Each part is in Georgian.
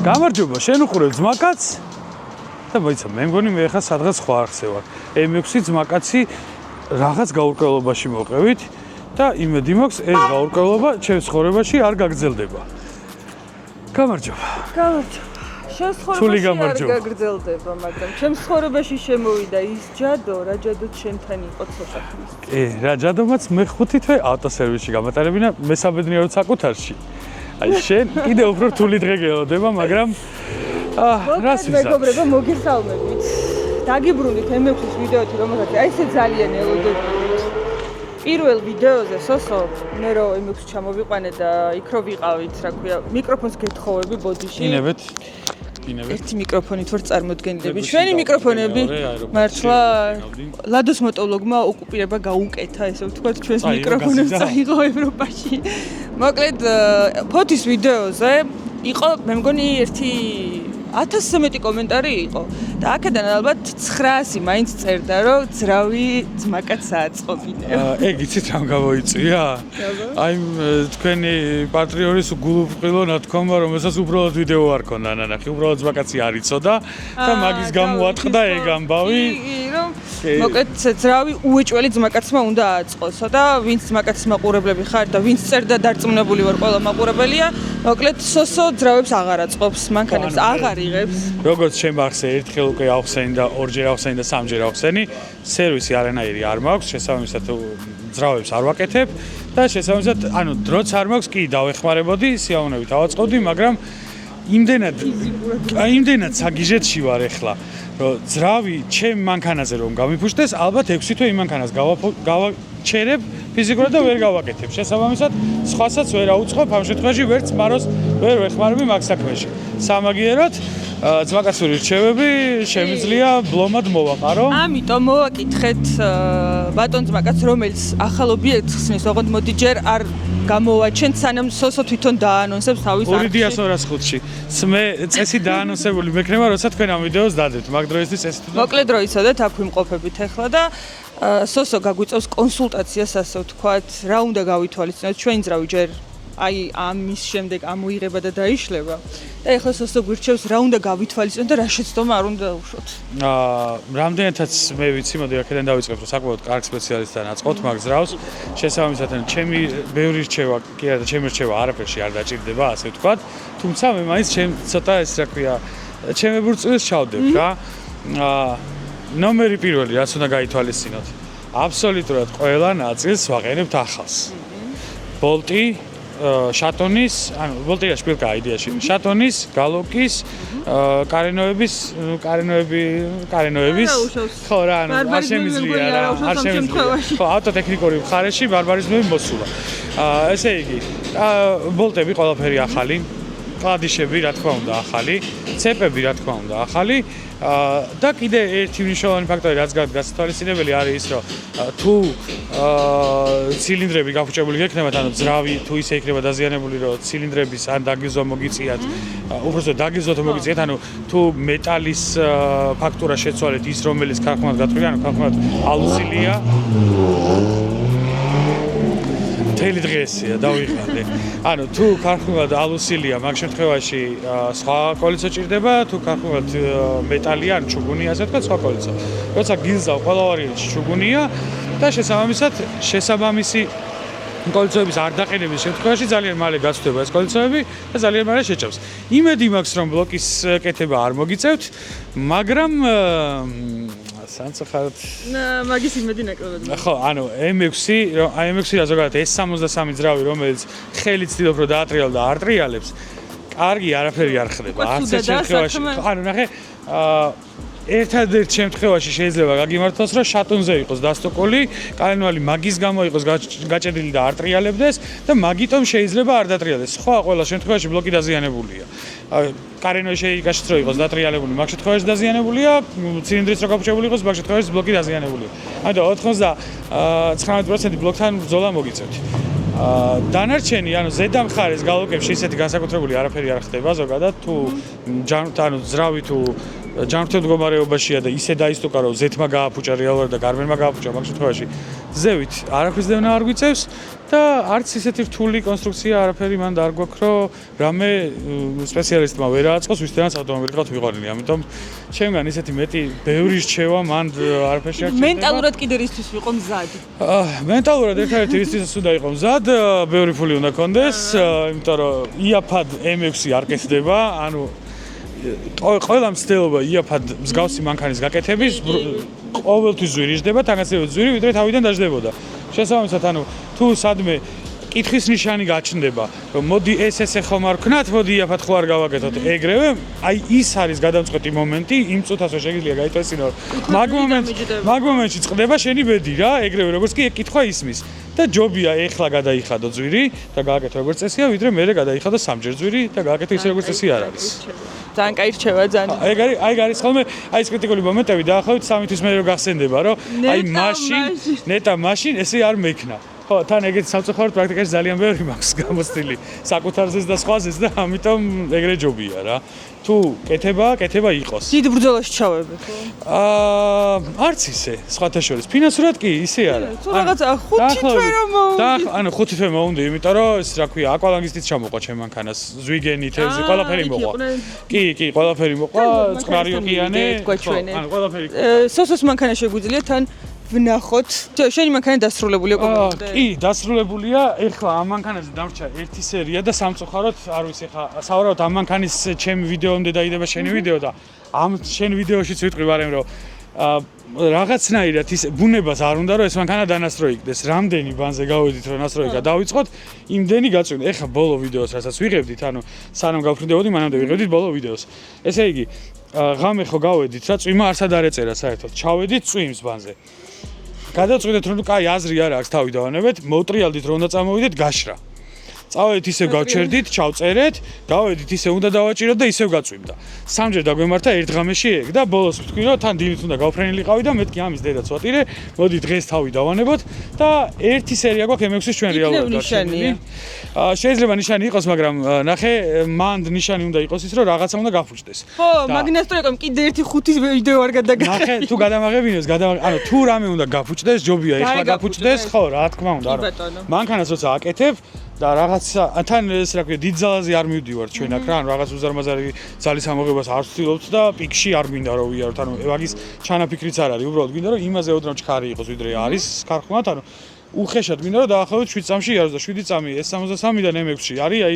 გამარჯობა, შენ უყურებ ძმაკაც და მოიცა, მე მგონი მე ხა სადღაც სხვა არხზე ვარ. M6 ძმაკაცი რაღაც გაურკვევლობაში მოყევით და იმედი მაქვს ეს გაურკვევლობა ჩემს ცხოვრებაში არ გაგრძელდება. გამარჯობა. გამარჯობა. შენ ცხოვრებაში არ გაგრძელდება, მაგრამ ჩემს ცხოვრებაში შემოვიდა ის ჯადო, რა ჯადოც შენთან იყო ცოტა ხნის. რა ჯადომაც მე 5 თვე ავტოსერვისში გამატარებინა მესამედნიერო საკუთარში. აი შენ კიდე უფრო რთული დღე გელოდება, მაგრამ რას ვიზარ? მეგობრებო, მოგესალმებით. დაგიბრუნდით M6-ის ვიდეოთი, რომელსაც აი ესე ძალიან ელოდებოდით. პირველ ვიდეოზე სოსო მე რო M6 ჩამოვიყვანე და იქ რო ვიყავით, რა ქვია, მიკროფონს გეთხოვები ბოდიში. ინებეთ. ერთი მიკროფონით ვარ წარმოდგენილები. ჩვენი მიკროფონები მართლა ლადოს მოტოლოგმა ოკუპირება გაუკეთა, ესე ვთქვათ, ჩვენს მიკროფონებს წაიღო ევროპაში. მოკლედ, ფოთის ვიდეოზე იყო, მე მგონი, ერთი 1000-ზე მეტი კომენტარი იყო და აქედან ალბათ 900 მაინც წერდა, რომ ძრავი ძმაკაც აწყობინე. ეგ იცით რამ გამოიწვია? აი თქვენი პატრიოტის გულუბრყვილო ნათქომა, რომელსაც უბრალოდ ვიდეო არ ქონდა ნანახი, უბრალოდ ძმაკაცი არ იცოდა და მაგის გამოატყდა ეგ ამბავი. მოკლედ ძრავი უეჭველი ძმაკაცმა უნდა აწყოსო და ვინც ძმაკაცის მაყურებლები ხარ და ვინც წერდა დარწმუნებული ვარ ყველა მაყურებელია, მოკლედ სოსო ძრავებს აღარ აწყობს, მანქანებს აღარ იღებს. როგორც შემახსე ერთხელ უკვე ავხსენი და ორჯერ ავხსენი და სამჯერ ავხსენი, სერვისი არანაირი არ მაქვს, შესაბამისად ძრავებს არ ვაკეთებ და შესაბამისად, ანუ დროც არ მაქვს, კი დავეხმარებოდი, სიამოვნებით ავაწყობდი, მაგრამ იმდენად საგიჟეთში ვარ ახლა, რომ ძრავი ჩემ მანქანაზე რომ გამიფუშტეს, ალბათ 6 თვე იმ მანქანას გავაჩერებ ფიზიკურად და ვერ გავაკეთებ. შესაბამისად, სხვასაც ვერ აუწყობ, ამ შემთხვევაში ვერც მაროს ვერ ვეხმარები მაგ საქმეში. სამაგიეროდ ძმაკაცური რჩევები შემიძლია ბლომად მოვაყარო. ამიტომ მოვაკითხეთ ბატონ ძმაკაც, რომელიც ახალ ობიექტს ხსნის, ოღონდ მოდი ჯერ არ გამოვაჩენთ, სანამ სოსო თვითონ დაანონსებს თავის არხში. 205-ში. მე წესი დაანონსებული მექნება, როცა თქვენ ამ ვიდეოს დადეთ. მაგ დროისთვის ეს თვითონ მოკლედ რო იცოდეთ, აქ ვიმყოფებით ახლა და სოსო გაგვიწევს კონსულტაციას, ასე ვთქვათ, რა უნდა გავითვალისწინოთ ჩვენი ძრავი ჯერ აი ამის შემდეგ ამოიღება და დაიშლება. და ეხლა სოსო გვირჩევს რა უნდა გავითვალისწინოთ და რა შეცდომა არ უნდა დაუშვოთ. რამდენადაც მე ვიცი, მოდი აქედან დავიწყებ, რომ საკმაოდ კარგ სპეციალისტთან აწყობთ მაგ ძრავს. შესაბამისად, ჩემი ბევრი რჩევა, კი არა და ჩემი რჩევა არაფერში არ დაჭირდება, ასე ვთქვათ. თუმცა მე მაინც ცოტა ეს რა ქვია, ჩემებურ წვირს ჩავდებ რა. ნომერი პირველი, რაც უნდა გაითვალისწინოთ. აბსოლუტურად ყველა ნაწილს ვაყენებთ ახალს. ბოლტი შატონის, ანუ ბოლტი რა შპილკაა იდეაში. შატონის, გალოკის, კარენოების, ხო რა, ანუ არ შემიძლია რა, არ შემიძლია. ხო, ავტოტექნიკური მხარეში ბარბარიზმები მოსულა. ესე იგი, ბოლტები ყველაფერი ახალი, კლადიშები რა თქმა უნდა ახალი, ცეპები რა თქმა უნდა ახალი. და კიდე ერთი მნიშვნელოვანი ფაქტორი, რაც გასათვალისწინებელი არის ის, რომ თუ ცილინდრები გაფუჭებული გექნებათ, ანუ ძრავი თუ ისე იქნება დაზიანებული, რომ ცილინდრების ან დაგიზვა მოგიწიათ, უბრალოდ დაგიზვა თუ მოგიწიათ, ანუ თუ მეტალის ფაქტურა შეცვალეთ ის, რომელიც ქარხნად გათვლილი, ანუ ქარხნად ალუსილია მთელი დღესია დავიღალე. ანუ თუ ქარხნულად ალუსილია, მაგ შემთხვევაში სხვა კოლიცო ჭირდება, თუ ქარხნულად მეტალია, ან ჩუგუნია, ასე ვთქვათ, სხვა კოლიცო. როცა გილზავ ყველა ვარიანტში ჩუგუნია და შესაბამისი კოლიცოების არ დაყენების შემთხვევაში ძალიან მალე გაცვდება ეს კოლიცოები და ძალიან მალე შეჭავს. იმედი მაქვს, რომ ბლოკის კეთება არ მოგიწევთ, მაგრამ სანწუხაროდ მაგის იმედი ნაკლებად. ხო, ანუ M6 რა ზოგადად S63 ძრავი, რომელიც ხელით ცდილობს რომ დაატრიალო და არ ტრიალებს, კარგი არაფერი არ ხდება. არც ერთ შემთხვევაში. ანუ ნახე, ერთადერთ შემთხვევაში შეიძლება გაგიმართოს, რომ შატონზე იყოს დასტოკოლი, კანონალი მაგის გამო იყოს გაჭედილი და არ ტრიალებდეს და მაგიტომ შეიძლება არ დატრიალდეს. სხვა ყველა შემთხვევაში ბლოკი დაზიანებულია. კარენოში გაშეთრო იყოს დატრიალებული, მაგ შემთხვევაში დაზიანებულია, ცილინდრის რო გაფუჭებული იყოს, მაგ შემთხვევაში ბლოკი დაზიანებულია. ანუ 99% ბლოკთან ბრძოლა მოგიწევთ. დანარჩენი, ანუ ზედა მხარეს გალოკებში ისეთი განსაკუთრებული არაფერი არ ხდება ზოგადად, თუ ანუ ძრავი თუ ჯანმრთელ მდგომარეობაშია და ისე დაისტოკა, რომ ზეთმა გააფუჭა რეალურად და გარბენმა გააფუჭა, მაგ შემთხვევაში ზევით არაფრის დევნა არ გვიწევს და არც ისეთი რთული კონსტრუქცია არაფერი მან არ გვაქვს, რომ რამე სპეციალისტმა ვერ აწყოს ვისთანაც ავტომობილი თქვათ ვიყარნი, ამიტომ ჩემგან ისეთი მეტი ბევრი რჩევა მან არაფერში არ ჩნდება. მენტალურად კიდე რისთვის ვიყო მზად? მენტალურად ერთადერთი რისთვის უნდა იყო მზად, ბევრი ფული უნდა კონდეს, იმიტომ რომ იაფად M6 არ კეთდება, ანუ ყველა მცდელობა იაფად მსგავსი მანქანის გაკეთების ყოველთვის ზვირიжდება, თანაცებად ზვირი ვიდრე თავიდან დაждდებოდა. შესაბამისად, ანუ თუ სადმე კითხვის ნიშანი გაჩნდება, რომ მოდი ესე ხომ არ ვქნათ, მოდი იაფად ხო არ გავაკეთოთ ეგრევე, აი ის არის გადამწყვეტი მომენტი, იმ წუთას რომ შეგიძლია გაითვალისწინო, მაგ მომენტში წყდება შენი ბედი რა, ეგრევე როგორც კი კითხვა ისმის. და ჯობია ეხლა გადაიხადო ძვირი და გააკეთო როგორც წესია, ვიდრე მერე გადაიხადო სამჯერ ძვირი და გააკეთო ისე როგორც წესი არ არის. ძალიან კაი რჩევა ძალიან. აი არის ხოლმე აი ეს კრიტიკული მომენტები დაახლოებით 3 თვის მერე გახსენდება, რომ აი ნეტა მაშინ ესე არ მექნა. ხო, თან ეგეთ სამწუხაროდ პრაქტიკაში ძალიან ბევრი მაქვს გამოცდილი საკუთარზეც და სხვაზეც და ამიტომ ეგრე ჯობია რა. თუ კეთება იყოს. დიდ ბრძოლაში ჩავები ხო? არც ისე, სხვათა შორის. ფინანსურად კი ისე არა. თუ რაღაცა 5 თვე რომ მოვუდი. ანუ 5 თვე მოვუდი, იმიტომ რომ ეს რა ქვია, აკვალანგისტით ჩამოყვა ჩემ მანქანას, ზვიგენი, თევზი, ყველაფერი მოყვა. კი, ყველაფერი მოყვა, წყნარი ოკეანე. ანუ ყველაფერი. სოსოს მანქანა შეგვიძლია თან ვნახოთ. შენი მანქანა დასრულებულია კომპლექტი? კი, დასრულებულია. ეხლა ამ მანქანაზე დამრჩა ერთი სერია და სამწუხაროდ, არ ვიცი ეხლა სავარაუდოდ ამ მანქანის ჩემი ვიდეომდე დაიდება შენი ვიდეო და ამ შენ ვიდეოშიც ვიტყვი ვარემ რომ რაღაცნაირად ის ბუნებას არ უნდა რომ ეს მანქანა დანასწრო იქდეს. რამდენი ბანზე გავედით რომ ნასწროი გადავიწყოთ, იმდენი გაწვინა. ეხლა ბოლო ვიდეოს რასაც ვიღებდით, ანუ სანამ გავფრინდებოდი, მანამდე ვიღებდით ბოლო ვიდეოს. ესე იგი, ღამე ხო გავედით რა, წვიმა არსად არ ეწერა საერთოდ. ჩავედით წვიმს ბანზე. გადავწყვიტეთ რომ კაი აზრი არ აქვს თავი დავანებეთ, მოვტრიალდით რომ უნდა წამოვიდეთ გაშრა. წავედით ისევ გავჩერდით, ჩავწერეთ, გავედით ისევ უნდა დავაჭიროთ და ისევ გაწვიმდა. სამჯერ დაგვემართა ერთ ღამეში ეგ და ბოლოს ვთქვი რომ თან დილით უნდა გავფრენილიყავი და მეთქი ამის დედაც ვატირე, მოდი დღეს თავი დავანებოთ და ერთი სერია გვაქვს M6-ის ჩვენ რეალურად ნიშანია. შეიძლება ნიშანი იყოს, მაგრამ ნახე, მანდ ნიშანი უნდა იყოს ის რომ რაღაცა უნდა გაფუჭდეს. ხო, მაგნასტროიკამ კიდე ერთი 5 ვიდეო არ გადაგახადი. ნახე, თუ გადამაღებინოს, ანუ თუ რამე უნდა გაფუჭდეს, ჯობია ეხლა გაფუჭდეს, ხო, რა თქმა უნდა, არა. მანქანას როცა აკეთებ და რაღაცა თან ეს რა ქვია დიდ ძალაზე არ მივდივარ ჩვენ აქ რა ანუ რაღაც უზარმაზარი ძალის ამოღებას არ ვცდილობთ და პიკში არ მინდა რომ ვიაროთ ანუ ვაგის ჩანაფიქრიც არ არის უბრალოდ გინდა რომ იმაზე ოდნავ ჩქარი იყოს ვიდრე არის ქარხმად ანუ უხეშად მინდა რომ დაახლოებით 7 წამში იაროს და 7 წამი S63-დან M6-ში არის აი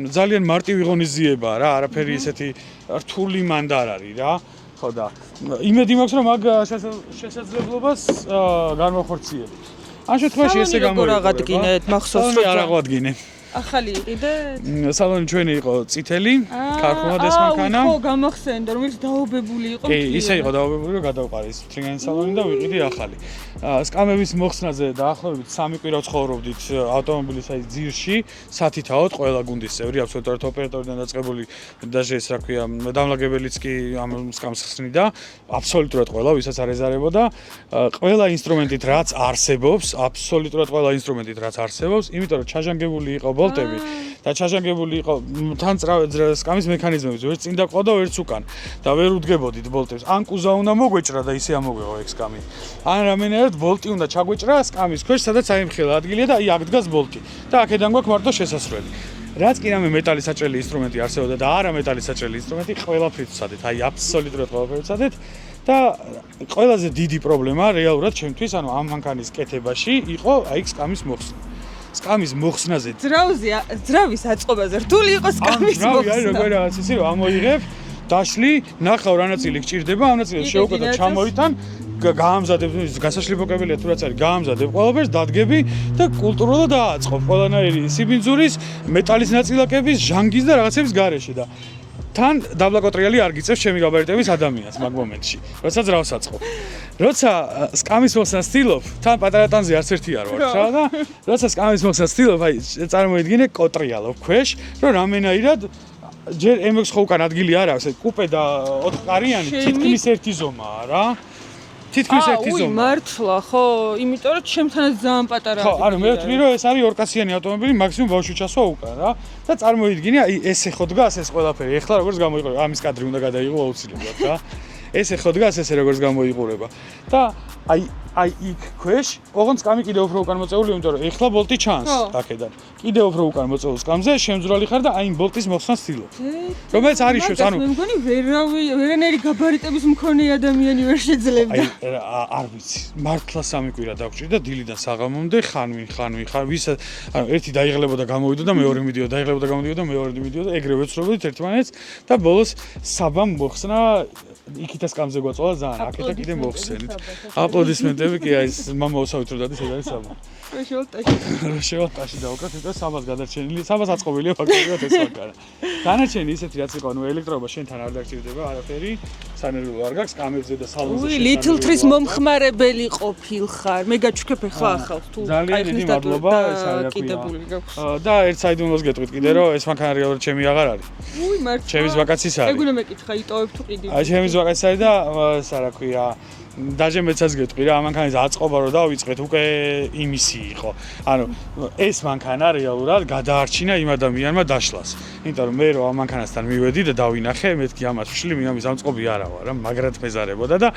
ძალიან მარტივი ღონისძიებაა რა არაფერი ესეთი რთული მანდ არ არის რა ხო და იმედი მაქვს რომ მაგ შესაძლებლობას განვახორციელოთ ამ შემთხვევაში ესე გამოიყო. რაღადგინეთ, მახსოვს რომ არ აღვადგინე. ახალი იყიდეთ? სალონი ჩვენი იყო წითელი, ქარხმად ეს მანქანა. ხო, გამახსენდა, რომელიც დაობებული იყო. კი, ისე იყო დაობებული, რომ გადავყარი ეს თრიანი სალონი და ვიყიდი ახალი. სკამების მოხსნაზე დაახლოებით 3 კვირა ცხოვრობდით ავტომობილის აი ძირში, სათითაოდ ყველა გუნდის წევრი, აბსოლუტურად ოპერატორიდან დაწყებული, даже ეს რა ქვია, დამლაგებელიც კი ამ სკამს ხსნიდა, აბსოლუტურად ყველა, ვისაც არ ეზარებოდა, ყველა ინსტრუმენტით რაც არსებობს, აბსოლუტურად ყველა ინსტრუმენტით რაც არსებობს, იმიტომ რომ ჩაჟანგებული იყო ბოლტები და ჩაჟანგებული იყო თან სკამის მექანიზმები, ვერ წინ დაყვა და ვერც უკან და ვერ უდგებოდით ბოლტებს. ან კუზა უნდა მოგვეჭრა და ისე ამოგვეღო ეგ სკამი. ან რამენერად ბოლტი უნდა ჩაგვეჭრა სკამის ქვეშ, სადაც აიმხილა ადგილია და აი აქ დგას ბოლტი. და აქედან გვაქვს მარტო შესასვლელი. რაც კი რამე მეტალის საჭრელი ინსტრუმენტი არსებობდა და არა მეტალის საჭრელი ინსტრუმენტი ყველაფრით ვცადეთ, აი აბსოლუტურად ყველაფრით ვცადეთ. და ყველაზე დიდი პრობლემა რეალურად ჩემთვის, ანუ ამ მანქანის კეთებაში იყო აი სკამის მოხსნა. სკამის მოხსნაზე ძრავის აწყობაზე რთული იყო სკამის მოხსნა. ძრავი არის როგორ რაღაც ისე რომ ამოიღებ, დაშლი, ნახავ რა ნაწილი გჭირდება, ამ ნაწილს შევუკეთ და ჩამოიტან, გაამზადებ, გასაშლი ბოკებელია თუ რაც არის, გაამზადებ ყველაფერს, დადგები და კულტურულად დააწყობ ყველანაირი სიბინძურის, მეტალის ნაწილაკების, ჟანგის და რაღაცების გარეშე და თან დაბლაკოტრიალი არ გიწევს ჩემი გაბარიტების ადამიანს მაგ მომენტში, როცა ძრავს აწყობ. როცა სკამის მოხსნას ვცდილობ, თან პატარა ტანზე არც ერთი არ ვარ რა და როცა სკამის მოხსნას ვცდილობ, აი წარმოიდგინე კოტრიალობ ქვეშ, რომ რამენაირად ჯერ M6 ხო უკან ადგილი არ აქვს, კუპე და 4 ყარიანი თითქმის ერთი ზომაა რა. თითქმის ერთი ზომა. უი, მართლა, ხო, იმიტომ რომ ჩემთანაც ძალიან პატარაა. ხო, ანუ მე ვთვლი რომ ეს არის 2 კასიანი ავტომობილი, მაქსიმუმ ბავშვი ჩასვა უკან რა. და წარმოიდგინე, აი ესე ხო დგას ეს ყველაფერი. ეხლა როგორც გამოიყურება, ამის კადრი უნდა გადაიღო აუცილებლად რა. ესე ხო დგას ესე როგორც გამოიყურება. და აი აი იქ ქვეშ, ოღონდ სკამი კიდევ უფრო უკან მოწეული, იმიტომ რომ ეხლა ბოლტი ჩანს აქედან. კიდევ უფრო უკან მოწეულ სკამზე შემძვრალი ხარ და აი იმ ბოლტის მოხსნას ვცდილობ. რომელიც არ იშევს, ანუ მე მგონი ვერანაირი გაბარიტების მქონე ადამიანი ვერ შეძლებდა. აი არ ვიცი. მართლა სამი კვირა დაგჭირდა დილიდან საღამომდე, ხანვინ, ვის ანუ ერთი დაიღლებოდა გამოვიდა და მეორე მიდიოდა, დაიღლებოდა გამოდიოდა და მეორე მიდიოდა, ეგრევე ვეცრობოდით ერთმანეთს და ბოლოს საბამ მოხსნა იქითა სკამზე გვაწოლა ძალიან, აქეთა კიდე მოხსენით. აპლოდისმენტები კი აი ეს მამაოსავით რომ დადის ეს არის საბა. შევალტაში დავუკრათ, იმიტომ საბას გადარჩენილი, საბას აწყობილია ფაქტობრივად ეს მაგარა. დანარჩენი ისეთი რაც იყო, ანუ ელექტროობა შენთან არ დაგჭირდება არაფერი, სანერვულო არ გაქვს, კამერებზე და სალონზე შენ. Little Trees მომხმარებელი ყოფილხარ. მე გაჩვქებ ახლა ახალს თუ ძალიან დიდი მადლობა, ეს არის კიდებული გაქვს. და ერთ საიდუმლოს გეტყვით კიდე რომ ეს მანქანა რეალურად ჩემი აღარ არის. მართლა. ჩემის ვაკაციის არის. ეგ უნდა მეკითხა, იტოვებ თუ კიდე. აი ჩემის ვაკაცია და ეს რა ქვია დაჟემეცაც გეტყვი რა მანქანის აწყობა რო დავიწყეთ უკვე იმისი იყო. ანუ ეს მანქანა რეალურად გადაარჩინა იმ ადამიანმა დაშლას. იმიტომ რომ მე რო ამ მანქანასთან მივედი და დავინახე, მეთქი ამას ვშლი, ამის ამწყობი არა ვარ, რა მაგრად მეზარებოდა და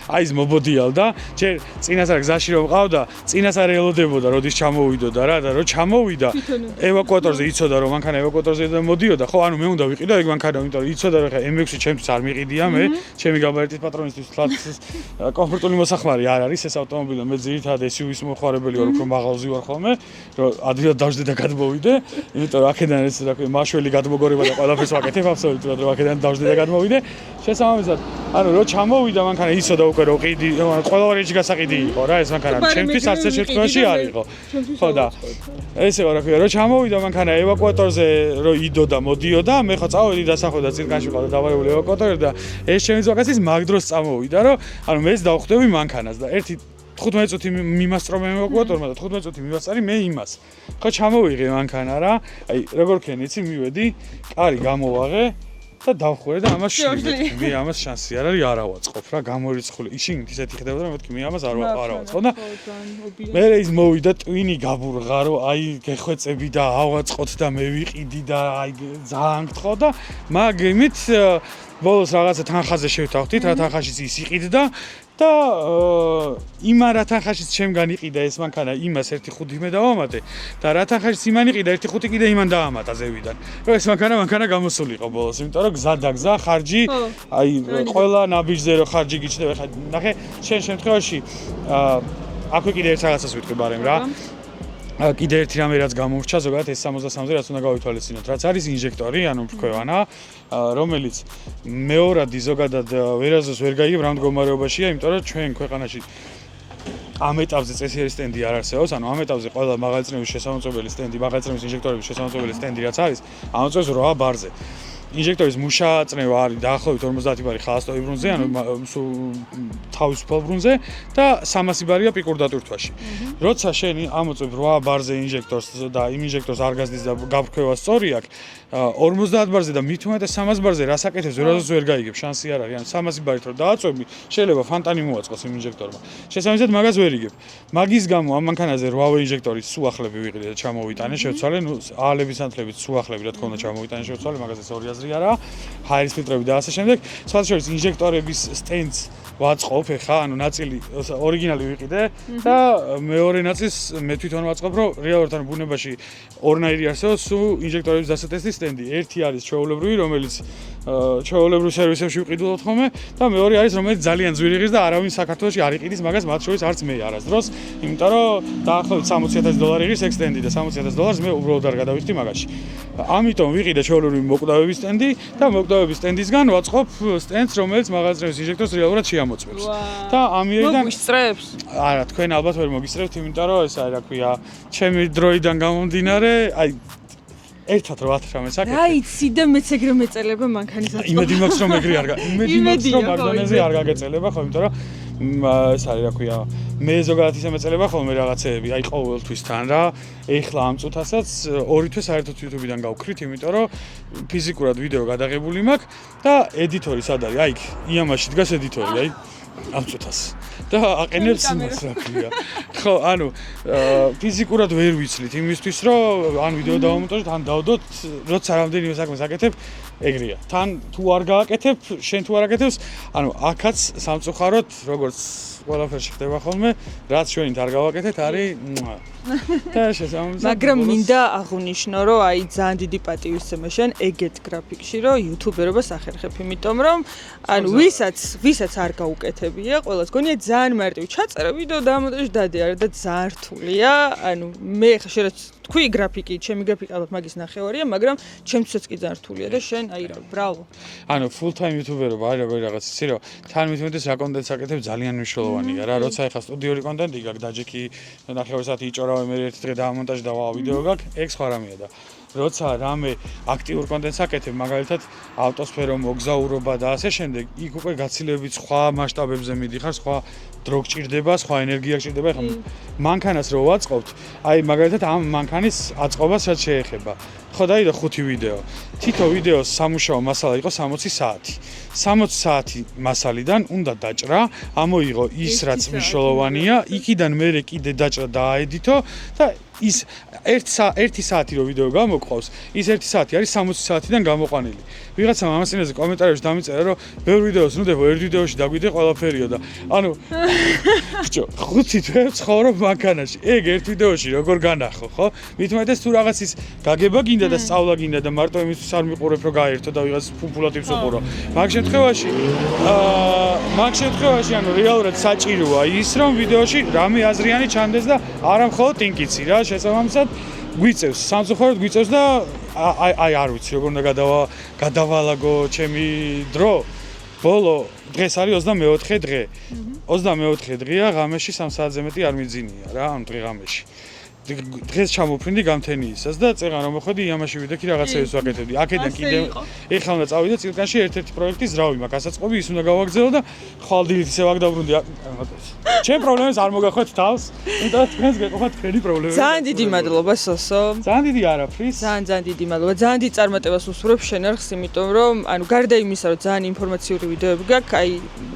აი ეს მობოდიალდა, ჯერ წინასწარ გზაში რომ ყავდა, წინასწარ ელოდებოდა, როდის ჩამოვიდოდა რა და რო ჩამოვიდა, ევაკუატორზე იცოდა რომ მანქანა ევაკუატორზე მოდიოდა, ხო, ანუ მე უნდა ვიყიდო ეგ მანქანა, იმიტომ რომ იცოდა რომ ხა M6-ში ჩემთვის არ მიყიდია მე, ჩემი გაბარიტის პატრონისთვის თლაც კომფორტული მოსახმარი არ არის ეს ავტომობილი, მე ძირითადად SUV-ის მოხმარებელი ვარ, უფრო მაღალზე ვარ ხოლმე, რომ ადვილად დავждდე და გადმოვიდე, იმიტომ რომ აქედან ეს რა ქვია, მაშველი გადმოგორება და ყველაფერს ვაკეთებ აბსოლუტურად, რომ აქედან დავждდე და გადმოვიდე. შესაბამისად, ანუ რო ჩამოვიდა მანქანა იცოდა უკვე რომ ყიდი, ყველა ვარიანტში გასაყიდი იყო რა ეს მანქანა, ჩემთვის არც ერთ შემთხვევაში არ იყო. ხო და ესე რა ქვია, რო ჩამოვიდა მანქანა ევაკუატორზე რო იდოდა, მოდიოდა, მე ხო წავედი დასახო და წილკანში ყავდა დავარებული ევაკუატორი და ეს ჩემი ვაკაცის მაგ დროს წამოვიდა, რომ ანუ მეც დავხვდები მანქანას და ერთი 15 წუთი მიმასწრობე ევაკუატორმა და 15 წუთი მივასწარი მე იმას. ხო ჩამოვიღე მანქანა რა, აი როგორ ქენი იცი მივედი, კარი გამოვაღე და დავხვერე და ამას შევიდე. მე ამას შანსი არ არის არა ვაწყობ რა, გამორიცხული. ისინი ისეთი ხდებოდა, მეთქი მე ამას არ ვაწყობ და მე ის მოვიდა ტვინი გაბურღა რომ აი გეხვეწები და ავაწყოთ და მე ვიყიდი და აი ძალიან გთხოვ და მაგ იმით ბოლოს რაღაცა თანხაზე შევთავხდით, რა თანხაშიც ის იყიდდა და იმა რა თანხაშიც ჩემგან იყიდა ეს მანქანა იმას 1.5 მე დავამატე და რა თანხაშიც იმან იყიდა 1.5 კიდე იმან დაამატა ზევიდან. რომ ეს მანქანა გამოსულიყო ბოლოს, იმიტომ რომ გზა დაგზა, ხარჯი, აი ყველა ნაბიჯზე რო ხარჯი გიჩნდება, ხა ნახე, შენ შემთხვევაში აქვე კიდე ერთ რაღაცას ვიტყვი ბარემ რა. კიდე ერთი რამე რაც გამორჩა ზოგადად ეს 63-ზე რაც უნდა გავითვალისწინოთ, რაც არის ინჟექტორი, ანუ მრქვევანა, რომელიც მეორადი ზოგადად ვერაზოს ვერ გაიგებ რა მდგომარეობაშია, იმიტომ რომ ჩვენ ქვეყანაში ამ ეტაპზე წესიერი სტენდი არ არსებობს, ანუ ამ ეტაპზე ყველა მაღალწნევის შესამოწმებელი სტენდი, მაღალწნევის ინჟექტორების შესამოწმებელი სტენდი რაც არის, ამოწევს 8 ბარზე. ინჟექტორის მუშა წნევა არის დაახლოებით 50 ბარი ხალასტოვი ბრუნზე, ანუ თავისუფალ ბრუნზე და 300 ბარია პიკურ დატვირთვაში. როცა შენ ამოწევ 8 ბარზე ინჟექტორს და იმ ინჟექტორს არ გაზდის და გაფრქვევა სწორი აქვს, 50 ბარზე და მით უმეტეს 300 ბარზე რას აკეთებს, ვერაზოს ვერ გაიგებ, შანსი არ არის. ანუ 300 ბარით რო დააწვევი, შეიძლება ფანტანი მოაწყოს იმ ინჟექტორმა. შესაბამისად მაგას ვერ იგებ. მაგის გამო ამ მანქანაზე 8 ინჟექტორის სუახლები ვიყიდე და ჩამოვიტანე, შევცვალე, ნუ ალების ანთლებით სუახლები რა თქმა უნდა ჩამოვიტანე, შევცვალე, მაგაზე ორი აზრი არა, ჰაერის ფილტრები და ასე შემდეგ. სხვათა შორის ინჟექტორების სტენდს ვაწყობ ხა, ანუ ნაწილი ორიგინალი ვიყიდე და მეორე ნაწილს მე თვითონ ვაწყობ, რომ რეალურად ანუ ბუნებაში ორნაირი არსებობს ინჟექტორების დასატესტის სტენდი. ერთი არის ჩვეულებრივი, რომელიც ჩვეულებრივ სერვისებში ვყიდულობთ ხოლმე და მეორე არის რომელიც ძალიან ძვირი ღირს და არავინ საქართველოში არ იყიდის მაგას, მათ შორის არც მე არასდროს, იმიტომ რომ დაახლოებით $60,000 ღირს ეგ სტენდი და $60,000 მე უბრალოდ არ გადავიხდი მაგაში. ამიტომ ვიყიდე ჩვეულებრივი მოკვდავების სტენდი და მოკვდავების სტენდისგან ვაწყობ სტენდს, რომელიც მაღალწნევის ინჟექტორს რეალურად შეამოწმებს. და ამიერიდან მოგისწრებს? არა, თქვენ ალბათ ვერ მოგისწრებთ, იმიტომ რომ ეს რა ქვია, ჩემი დროიდან გამომდინარე, აი ერთად რა თამაშს აკეთებ. რა იცი და მეც ეგრე მეწელება მანქანის აწყობა. იმედი მაქვს რომ ეგრე არ მაგდანეზე არ გაგეწელება ხო, იმიტომ რომ ეს არის რა ქვია, მე ზოგადად ისე მეწელება ხოლმე რაღაცეები, აი ყოველთვის თან რა. ეხლა ამ წუთასაც ორი თვე საერთოდ YouTube-დან გავქრით, იმიტომ რომ ფიზიკურად ვიდეო გადაღებული მაქვს და ედიტორი სად არის? აი, იამაში დგას ედიტორი, აი ამ წუთას. და აყენებს იმას რა ქვია. ხო, ანუ ფიზიკურად ვერ ვიცლით იმისთვის, რომ ან ვიდეო დავამონტაჟოთ, ან დავდოთ, როცა რამდენიმე საქმეს აკეთებ, ეგრეა. თან თუ არ გააკეთებ, შენ თუ არ აკეთებს, ანუ აქაც სამწუხაროდ, როგორც ყველაფერში ხდება ხოლმე, რაც ჩვენით არ გავაკეთეთ, არის და შესაბამისად. მაგრამ მინდა აღვნიშნო, რომ აი ძალიან დიდი პატივისცემა შენ ეგეთ გრაფიკში, რომ იუთუბერობას ახერხებ, იმიტომ რომ ანუ ვისაც არ გაუკეთებია, ყველას გონია ძალიან მარტივი ჩაწერა ვიდეო დამონტაჟი დადი არა და ძალიან რთულია. ანუ მე ხა შეიძლება თქვი გრაფიკი, ჩემი გრაფიკი ალბათ მაგის ნახევარია, მაგრამ ჩემთვისაც კი ძალიან რთულია და შენ აი რა, ბრავო. ანუ full time იუთუბერობა არის როგორი რაღაც იცი რომ თან მithumetes რა კონტენტს აკეთებ ძალიან მნიშვნელოვანია რა, როცა ეხა სტუდიური კონტენტი გაქვს, დაჯექი ნახევარი საათი იჭორავე, მე ერთი დღე დავამონტაჟე და ვიდეო გაქვს, ეგ სხვა რამეა და როცა რამე აქტიურ კონტენტს აკეთებ, მაგალითად ავტოსფერო, მოგზაურობა და ასე შემდეგ, იქ უკვე გაცილებით სხვა მასშტაბებზე მიდიხარ, სხვა დრო გჭირდება, სხვა ენერგია გჭირდება. ეხლა მანქანას რო ვაწყობთ, აი მაგალითად ამ მანქანის აწყობას რაც შეეხება. ხო დაიდო 5 ვიდეო. თითო ვიდეოს სამუშაო მასალა იყო 60 საათი. 60 საათი მასალიდან უნდა დაჭრა, ამოიღო ის რაც მნიშვნელოვანია, იქიდან მე კიდე დაჭრა დააედიტო და ის 1 საათი რო ვიდეო გამოყავს, ის 1 საათი არის 60 საათიდან გამოყვანილი. ვიღაცამ ამას წინაზე კომენტარებში დამიწერა, რომ ბევრ ვიდეოს ნუდებო, ერთ ვიდეოში დაგვიდე ყველაფერიო და ანუ ბჭო, 5 თვე ცხოვრობ მანქანაში. ეგ ერთ ვიდეოში როგორ განახო, ხო? მithumetes თუ რაღაც ის გაგება გინდა და სწავლა გინდა და მარტო იმისთვის არ მიყურებ, რომ გაერთო და ვიღაც ფულფულად იფსოყურო. მაგ შემთხვევაში ანუ რეალურად საჭიროა ის, რომ ვიდეოში რამე აზრიანი ჩანდეს და არა მხოლოდ ტინკიცი რა, შესაბამისად გვიწევს, სამწუხაროდ გვიწევს და აი არ ვიცი როგორ უნდა გადავალაგო ჩემი დრო. ბოლო დღეს არის 24 დღე. 24 დღეა ღამეში 3 საათზე მეტი არ მიძინია რა, ამ დღე ღამეში. დღეს ჩამოფრინდი გამთენიისას და წეღან რომ მოხვედი იამაში ვიდექი რაღაცებს ვაკეთებდი. აქედან კიდე ეხლა უნდა წავიდე წილკანში ერთ-ერთი პროექტის რავი მაქვს გასაწყობი, ის უნდა გავაგზავნო და ხვალდილით ისე ვაგდაბრუნდი. ჩემ პრობლემებს არ მოგახვეთ თავს, იმიტომ თქვენს გეყოფათ თქვენი პრობლემები. ძალიან დიდი მადლობა სოსო. ძალიან დიდი არაფრის. ძალიან დიდი მადლობა. ძალიან დიდი წარმატებას უსურვებ შენ არხს, იმიტომ რომ ანუ გარდა იმისა, რომ ძალიან ინფორმაციური ვიდეოები გაქვს, აი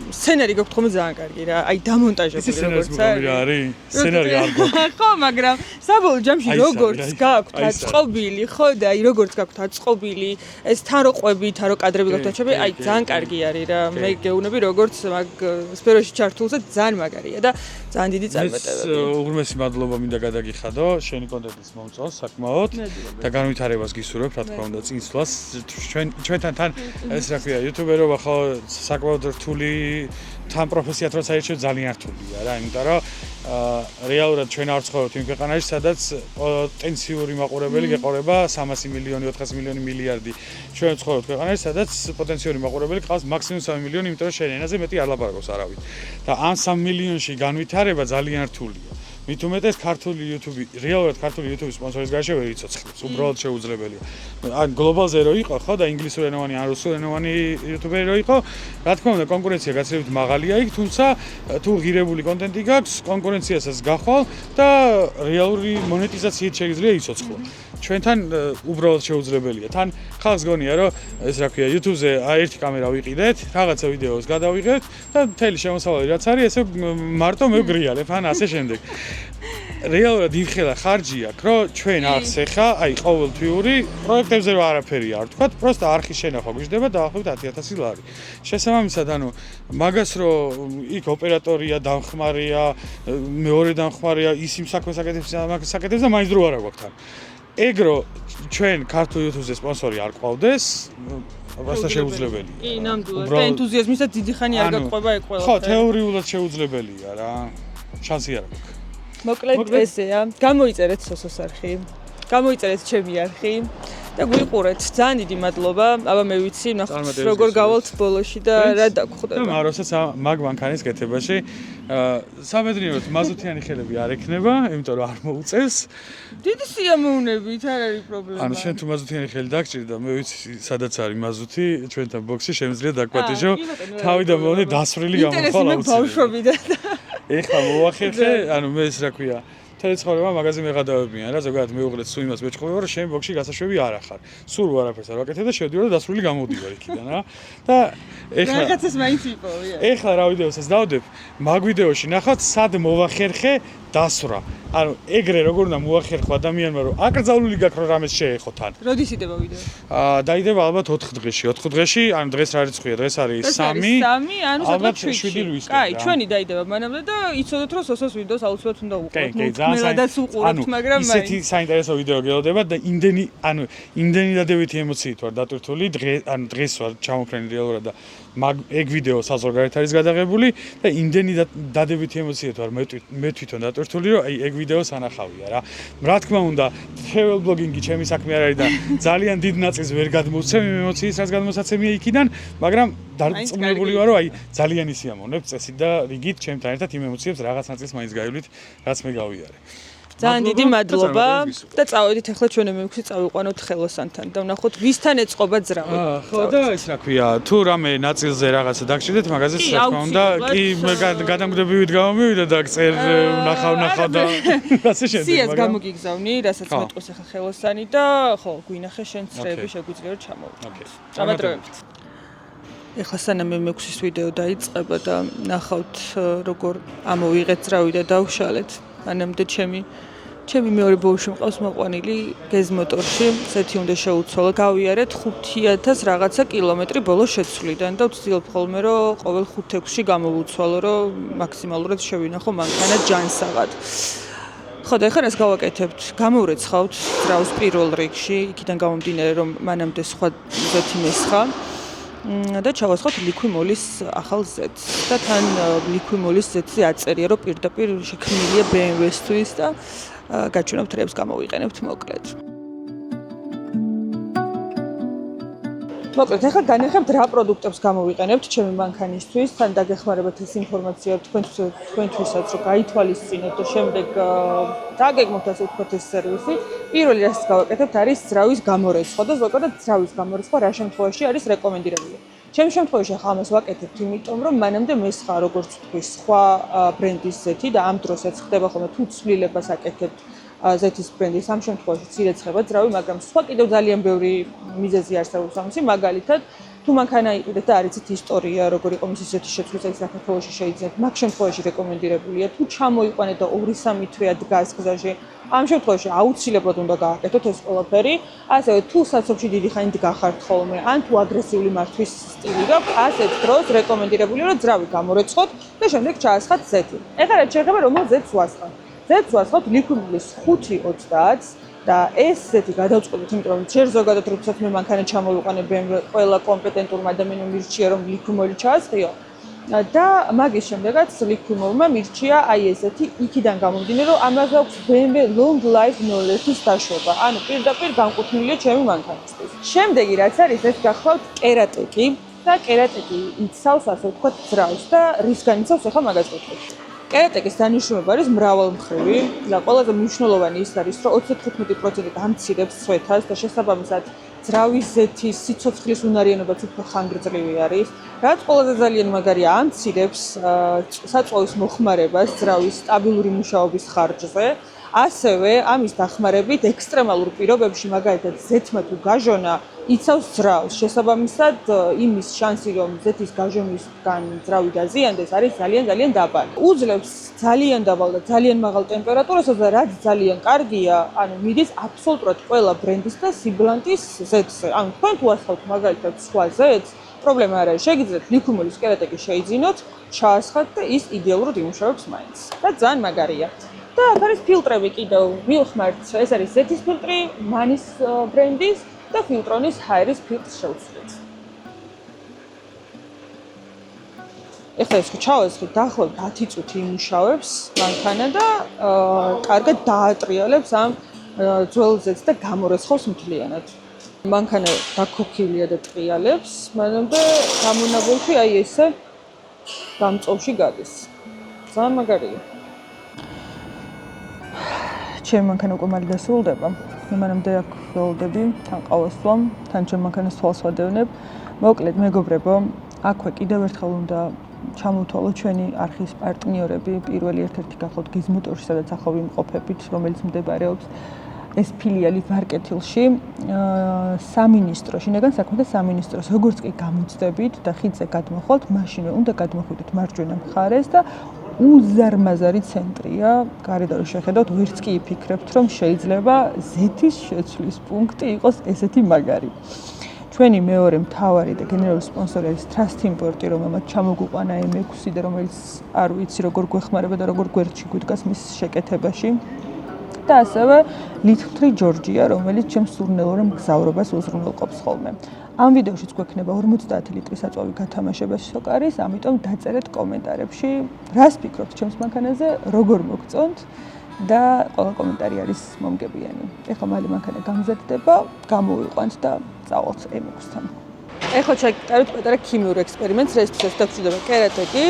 სცენარი გაქვს თქო ძალიან კარგი რა. აი დამონტაჟებული როგორც არის. სცენარი არ გაქვს. ხო, მაგრამ საბოლოო ჯამში როგორც გაქვთ აწყობილი, ხო და აი როგორც გაქვთ აწყობილი, ეს თაროყვები, თარო კადრები გაქვთ აჩები, აი ძალიან კარგი არის რა. მე გეუბნები როგორც მაგ სფეროში ჩართულზე ძალიან მაგარია და ძალიან დიდი წარმატებები. უღრმესი მადლობა მინდა გადაგიხადო შენი კონტენტის მომწონს საკმაოდ და განვითარებას გისურვებ, რა თქმა უნდა, წინსვლას. ჩვენთან თან ეს რა ქვია, იუთუბერობა ხო საკმაოდ რთული თან პროფესიად როცა ერჩევ ძალიან რთულია რა, იმიტომ რომ რეალურად ჩვენ არ ვცხოვრობთ იმ ქვეყანაში, სადაც პოტენციური მაყურებელი გეყოლება 300 მილიონი, 400 მილიონი, მილიარდი. ჩვენ ვცხოვრობთ ქვეყანაში, სადაც პოტენციური მაყურებელი ყავს მაქსიმუმ 3 მილიონი, იმიტომ რომ შენ ენაზე მეტი არ ლაპარაკობს არავინ. და ამ 3 მილიონში განვითარება ძალიან რთულია. მithumetes ქართული YouTube, რეალურად ქართული YouTube სპონსორის გარშე ვერ იცოცხლებს, უბრალოდ შეუძლებელია. ან გლობალზე რო იყო, ხო და ინგლისურენოვანი ან რუსულენოვანი YouTuberi რო იყო, რა თქმა უნდა, კონკურენცია გაცილებით მაღალია იქ, თუმცა თუ ღირებული კონტენტი გაქვს, კონკურენციასაც გახვალ და რეალური მონეტიზაციით შეიძლება იცოცხლო. ჩვენთან უბრალოდ შეუძლებელია. თან ხალხს გონია, რომ ეს რა ქვია, YouTube-ზე ერთი კამერა ვიყიდეთ, რაღაცა ვიდეოს გადავიღებთ და მთელი შემოსავალი რაც არის, ესე მარტო მევგრიალებ, ან ასე შემდეგ. რეალურად იხელა ხარჯი აქვს, რომ ჩვენ არც ეხა, აი ყოველთვიური პროექტებზე რა არაფერი არ თქვა, პროსტა არხის შენახვა გვიждდება დაახლოებით 10000 ლარი. შესაბამისად, ანუ მაგას რომ იქ ოპერატორია, დამხმარია, მეორე დამხმარია, ის იმ საქმეს აკეთებს, მაგას აკეთებს და მაინც დრო არ აქვს თან. ეგრო ჩვენ ქართულ YouTube-ზე სპონსორი არ ყავდეს, просто შეუძლებელია. კი, ნამდვილად. და ენთუზიაზმის და დიდი ხანი არ გაყვება ეგ ყველაფერი. ხო, თეორიულად შეუძლებელია რა. შანსი არ აქვს. მოკლედ ესეა. გამოიწერეთ სოსოს არხი. გამოიწერეთ ჩემი არხი და გვიყურეთ. ძალიან დიდი მადლობა. აბა მე ვიცი, ნახოთ როგორ გავალთ ბოლოში და რა დაგხვდება. და როსაც მაგ მანქანის კეთებაში სამედრინოდ მაზუთიანი ხელები არ ექნება, იმიტომ რომ არ მოუწევს. დიდი სიამოვნებით, არ არის პრობლემა. ანუ შენ თუ მაზუთიანი ხელი დაგჭირდა, მე ვიცი სადაც არის მაზუთი, ჩვენთან ბოქსში შემიძლია დაგვატიჟო. თავი და ბოლო დასვრილი გამოხვალ აუცილებლად. ეხლა მოახერხე, ანუ მე ეს რა ქვია, მთელი ცხოვრება მაგაზე მეღადავებიან რა, ზოგადად მეუღლეთ სულ იმას მეჭყვება, რომ შენ ბოქსში გასაშვები არ ახარ. სულ არაფერს არ ვაკეთებ და შევდივარ და დასვრილი გამოვდივარ იქიდან რა. და ეხლა რაღაცას მაინც იპოვია. ეხლა რა ვიდეოსაც დავდებ, მაგ ვიდეოში ნახავთ, სად მოვახერხე დასვრა. ანუ ეგრე როგორ უნდა მოახერხო ადამიანმა რომ აკრძალული გაქვს რომ რამეს შეეხო თან. როდის იდება ვიდეო? დაიდება ალბათ 4 დღეში. 4 დღეში, ანუ დღეს რა რიცხვია? დღეს არის 3. 3, ანუ ალბათ 7 ლუისკენ. კაი, ჩვენი დაიდება მანამდე და იცოდეთ რომ სოსოს ვიდეოს აუცილებლად უნდა უყუროთ. მელადაც უყურებთ, მაგრამ ისეთი საინტერესო ვიდეო გელოდება და იმდენი დადებითი ემოციით ვარ დატვირთული, დღეს ვარ ჩამოფრენი რეალურად და ეგ ვიდეო საზღვარგარეთ არის გადაღებული და იმდენი დადებითი ემოციით ვარ მე თვითონ დატვირთული, რომ აი ეგ ვიდეო სანახავია რა. რა თქმა უნდა, travel blogging-ი ჩემი საქმე არ არის და ძალიან დიდ ნაწილს ვერ გადმოვცემ იმ ემოციის, რაც გადმოსაცემია იქიდან, მაგრამ დარწმუნებული ვარ, რომ აი ძალიან ისიამოვნებ წესით და რიგით ჩემთან ერთად იმ ემოციებს რაღაც ნაწილს მაინც გაივლით, რაც მე გავიარე. ძალიან დიდი მადლობა და წავედით ახლა ჩვენ მე-6 წავიყვანოთ ხელოსანთან და ვნახოთ ვისთან ეწყობა ძრავი. ხო და ის რა ქვია, თუ რამე ნაწილზე რაღაცა დაგჭირდეთ, მაგაზეც რა თქმა უნდა, კი გადამგდებივით გამომივიდა და წერ ვნახავ და ასე შემდეგ. სიას გამოგიგზავნი, რასაც მეტყვის ახლა ხელოსანი და ხო, გვინახე შენ წრეები შეგვიძლია რომ ჩამოვიდეთ. წამადროებით. ეხლა სანამ მე-6-ის ვიდეო დაიწყება და ნახავთ როგორ ამოვიღეთ ძრავი და დავშალეთ. მანამდე ჩემი მეორე ბოუში მყავს მოყვანილი გეზმოტორში, ესეთი უნდა შეუცვალო. გავიარეთ 5000 რაღაცა კილომეტრი ბოლოს შეცვლიდან და ვცდილობ ხოლმე რომ ყოველ 5-6-ში გამოვუცვალო, რომ მაქსიმალურად შევინახო მანქანა ჯანსაღად. ხო და ეხლა რას გავაკეთებთ? გამოვრეცხავთ ძრავს პირველ რიგში, იქიდან გამომდინარე რომ მანამდე სხვა ზეთი მესხა. და ჩავასხოთ ლიკვიმოლის ახალ ზეთს და თან ლიკვიმოლის ზეთზე აწერია რომ პირდაპირ შექმნილია BMW-სთვის და გაჩვენებთ რებს გამოვიყენებთ მოკლედ. მოკლედ ახლა განეხებთ რა პროდუქტებს გამოვიყენებთ ჩემი მანქანისთვის, თან დაგეხმარებათ ეს ინფორმაცია თქვენთვისაც რომ გაითვალისწინოთ და შემდეგ დაგეგმოთ ასე ვთქვათ ეს სერვისი. პირველი რაც გავაკეთებთ არის ძრავის გამორეცხვა და ზოგადად ძრავის გამორეცხვა რა შემთხვევაში არის რეკომენდირებული. ჩემს შემთხვევაში ახლა ამას ვაკეთებ, იმიტომ რომ მანამდე მესხა როგორც თქვი სხვა ბრენდის ზეთი და ამ დროსაც ხდება ხოლმე თუ ცვლილებას აკეთებთ ზეთის ბრენდის ამ შემთხვევაში ცირეცხება ძრავი, მაგრამ სხვა კიდევ ძალიან ბევრი მიზეზი არსებობს ამისი, მაგალითად თუ მანქანა იყიდეთ და არ იცით ისტორია, როგორ იყო მისი ზეთის შეცვლა საქართველოში შეიძლება, მაგ შემთხვევაში რეკომენდირებულია, თუ ჩამოიყვანეთ და 2-3 თვე დგას გზაში, ამ შემთხვევაში აუცილებლად უნდა გააკეთოთ ეს ყველაფერი. ასევე თუ საცობში დიდი ხანით გახართ ხოლმე, ან თუ აგრესიული მართვის სტილი გაქვთ, ასეთ დროს რეკომენდირებულია, რომ ძრავი გამორეცხოთ და შემდეგ ჩაასხათ ზეთი. ეხლა რაც შეეხება რომელ ზეთს ვასხავთ. ზეთს ვასხავთ ლიკვიმოლის 5-30 და ეს ზეთი გადავწყვეტით, იმიტომ რომ ჯერ ზოგადად როდესაც მე მანქანა ჩამოვიყვანე BMW ყველა კომპეტენტურმა ადამიანმა მირჩია რომ ლიკვიმოლი ჩაასხიო და მაგის შემდეგაც ლიკვიმოლმა მირჩია აი ესეთი იქიდან გამომდინარე რომ ამაზე აქვს BMW long life knowledge-ის დაშვება. ანუ პირდაპირ განკუთვნილია ჩემი მანქანისთვის. შემდეგი რაც არის ეს გახლავთ კერატეკი და კერატეკი იცავს ასე ვთქვათ ძრავს და რისგან იცავს ახლა მაგას ვთქვით. კერატეკის დანიშნულება არის მრავალმხრივი და ყველაზე მნიშვნელოვანი ის არის, რომ 35% ამცირებს სვეთას და შესაბამისად ძრავის ზეთის სიცოცხლის უნარიანობაც უფრო ხანგრძლივი არის, რაც ყველაზე ძალიან მაგარია ამცირებს საწვავის მოხმარებას ძრავის სტაბილური მუშაობის ხარჯზე. ასევე ამის დახმარებით ექსტრემალურ პირობებში მაგალითად ზეთმა თუ გაჟონა იცავს ძრავს. შესაბამისად იმის შანსი რომ ზეთის გაჟონისგან ძრავი დაზიანდეს არის ძალიან დაბალი. უძლებს ძალიან დაბალ და ძალიან მაღალ ტემპერატურასა და რაც ძალიან კარგია, ანუ მიდის აბსოლუტურად ყველა ბრენდის და სიბლანტის ზეთზე. ანუ თქვენ თუ ასხავთ მაგალითად სხვა ზეთს, პრობლემა არ არის. შეგიძლიათ ლიკვიმოლის კერატეკი შეიძინოთ, ჩაასხათ და ის იდეალურად იმუშავებს მაინც. და ძალიან მაგარია. და აქ არის ფილტრები კიდევ მივხმართ, ეს არის ზეთის ფილტრი, მანის ბრენდის და ფილტრონის ჰაერის ფილტრს შევცვლით. ეხლა ეს ჩავესხით დაახლოებით 10 წუთი იმუშავებს მანქანა და კარგად დაატრიალებს ამ ძველ ზეთს და გამორეცხავს მთლიანად. მანქანა დაქოქილია და ტრიალებს, მანამდე გამონაბოლში აი ესე გამწოვში გადის. ძალიან მაგარია. ჩემი მანქანა უკვე მალე დასრულდება. მე მანამდე აქ ველოდები, თან ყავას ვსვამ, თან ჩემი მანქანას თვალს ვადევნებ. მოკლედ, მეგობრებო, აქვე კიდევ ერთხელ უნდა ჩამოვთვალოთ ჩვენი არხის პარტნიორები. პირველი ერთ-ერთი გახლავთ გიზმოტორში, სადაც ახლა ვიმყოფებით, რომელიც მდებარეობს ეს ფილიალი ვარკეთილში, სამინისტრო, შინაგან საქმეთა სამინისტროს, როგორც კი გამოცდებით და ხიდზე გადმოხვალთ, მაშინვე უნდა გადმოხვიდეთ მარჯვენა მხარეს და უზარმაზარი ცენტრია. გარედან რომ შეხედავთ, ვერც კი იფიქრებთ, რომ შეიძლება ზეთის შეცვლის პუნქტი იყოს ესეთი მაგარი. ჩვენი მეორე მთავარი და გენერალური სპონსორი არის Trust Import, რომელმაც ჩამოგვიყვანა M6 და რომელიც არ ვიცი როგორ გვეხმარება და როგორ გვერდში გვიდგას მის შეკეთებაში. და ასევე Little Georgia, რომელიც ჩემს სურნელოვან მგზავრობას უზრუნველყოფს ხოლმე. ამ ვიდეოშიც გვექნება 50 ლიტრის აწვავი გათამაშება სოკარის, ამიტომ დაწერეთ კომენტარებში, რას ფიქრობთ ჩემს მანქანაზე, როგორ მოგწონთ და ყველა კომენტარი არის მომგებიანი. ეხლა მალე მანქანა გამზადდება, გამოვიყვანთ და წავალთ M6-თან. ეხლა ჩაგიტაროთ პატარა ქიმიურ ექსპერიმენტს, რისთვისაც დაგჭირდება კერატეკი,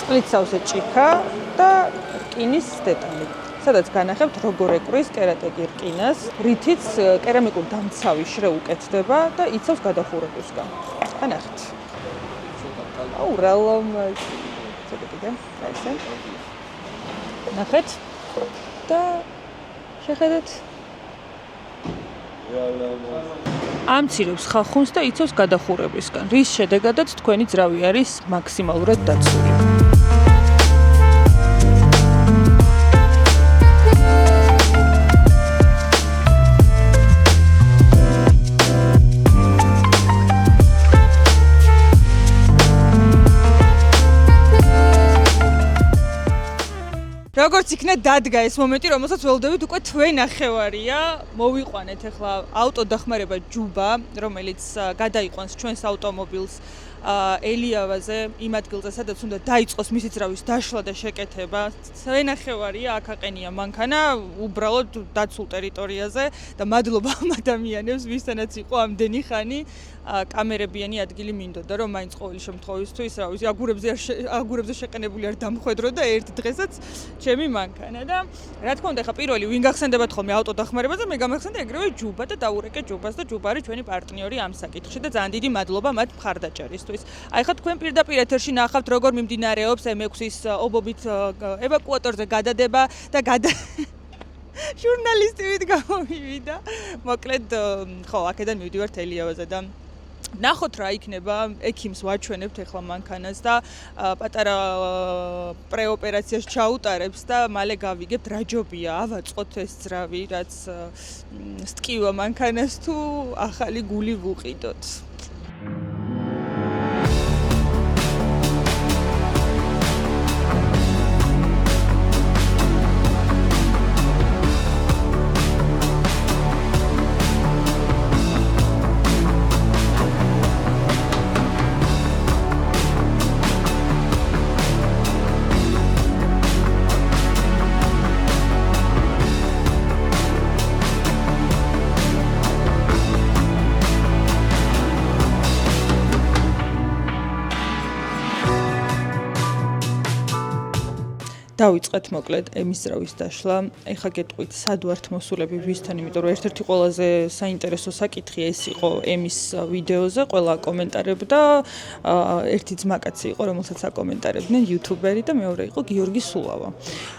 წყლით სავსე ჭიქა და რკინის დეტალი. სადაც განახებთ როგორ ეკვრის კერატეკი რკინას, რითიც კერამიკული დამცავი შრე უკეთდება და იცავს გადახურებისგან. განახეთ. აუ რა ლამაზი. ცოტა კიდე, ესე. ნახეთ და შეხედეთ. ამცირებს ხახუნს და იცავს გადახურებისგან, რის შედეგადაც თქვენი ძრავი არის მაქსიმალურად დაცული. როგორც იქნა დადგა ეს მომენტი, რომელსაც ველოდებით უკვე თვე ნახევარია. მოვიყვანეთ ახლა ავტოდახმარება ჯუბა, რომელიც გადაიყვანს ჩვენს ავტომობილს ელიავაზე, იმ ადგილზე, სადაც უნდა დაიწყოს მისი ძრავის დაშლა და შეკეთება. თვე ნახევარია აქ აყენია მანქანა, უბრალოდ დაცულ ტერიტორიაზე და მადლობა ამ ადამიანებს, ვისთანაც იყო ამდენი ხანი. კამერებიანი ადგილი მინდოდა, რომ მაინც ყოველი შემთხვევისთვის, რა ვიცი, აგურებზე შეყენებული არ დამხვედრო და ერთ დღესაც ჩემი მანქანა და რა თქმა უნდა, ხა პირველი ვინ გახსენდებათ ხოლმე ავტოდახმარებაზე, მე გამახსენდა ეგრევე ჯუბა და დაურეკე ჯუბას და ჯუბა არის ჩვენი პარტნიორი ამ საკითხში და ძალიან დიდი მადლობა მათ მხარდაჭერისთვის. აი ხა თქვენ პირდაპირ ეთერში ნახავთ, როგორ მიმდინარეობს M6-ის ობობით ევაკუატორზე გადადება და ჟურნალისტივით გამოვივიდა. მოკლედ, ხო, აქედან მივდივართ ელიავაზე და ნახოთ რა იქნება, ექიმს ვაჩვენებთ ახლა მანქანას და პატარა პრეოპერაციას ჩაუტარებს და მალე გავიგებთ რა ჯობია, ავაწყოთ ეს ძრავი, რაც სტკივა მანქანას თუ ახალი გული ვუყიდოთ. დავიწყეთ მოკლედ ემის ძრავის დაშლა. ეხლა გეტყვით, სად ვართ მოსულები ვისთან, იმიტომ რომ ერთ-ერთი ყველაზე საინტერესო საკითხი ეს იყო ემის ვიდეოზე, ყველა კომენტარებდა, ერთი ძმაკაცი იყო, რომელსაც აკომენტარებდნენ იუთუბერი და მეორე იყო გიორგი სულავა.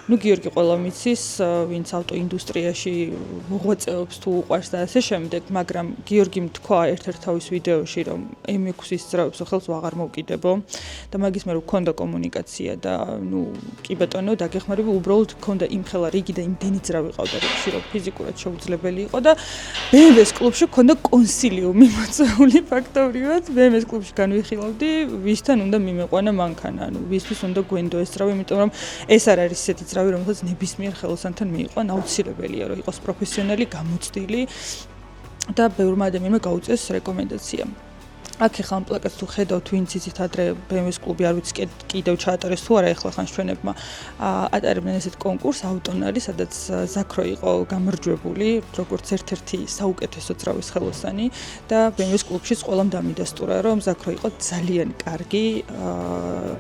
ნუ გიორგი ყველა მიცის, ვინც ავტოინდუსტრიაში მოღვაწეობს თუ უყვარს და ასე შემდეგ, მაგრამ გიორგიმ თქვა ერთ-ერთ თავის ვიდეოში, რომ M6-ის ძრავებს ხელს ვაღარ მოვკიდებო და მაგის მერე მქონდა კომუნიკაცია და ნუ კი ბატონო დაგეხმარება უბრალოდ მქონდა იმხელა რიგი და იმდენი ძრავი ყავდა რიგში რომ ფიზიკურად შეუძლებელი იყო და BMW-ს კლუბში მქონდა კონსილიუმი მოწვეული ფაქტობრივად BMW-ს კლუბში განვიხილავდი ვისთან უნდა მიმეყვანა მანქანა ანუ ვისთვის უნდა გვენდო ეს ძრავი იმიტომ რომ ეს არ არის ისეთი ძრავი რომელსაც ნებისმიერ ხელოსანთან მიიყვან აუცილებელია რომ იყოს პროფესიონალი გამოცდილი და ბევრმა ადამიანმა გაუწიოს რეკომენდაცია აქ ახლა ამ პლაკატს თუ ხედავთ ვინც იცით ადრე BMW-ს კლუბი არ ვიცი კიდევ ჩაატარეს თუ არა ახლა ხან ჩვენებმა ატარებდნენ ესეთ კონკურს ავტონარი სადაც ზაქრო იყო გამარჯვებული როგორც ერთ-ერთი საუკეთესო ძრავის ხელოსანი და BMW-ს კლუბშიც ყველამ დამიდასტურა რომ ზაქრო იყო ძალიან კარგი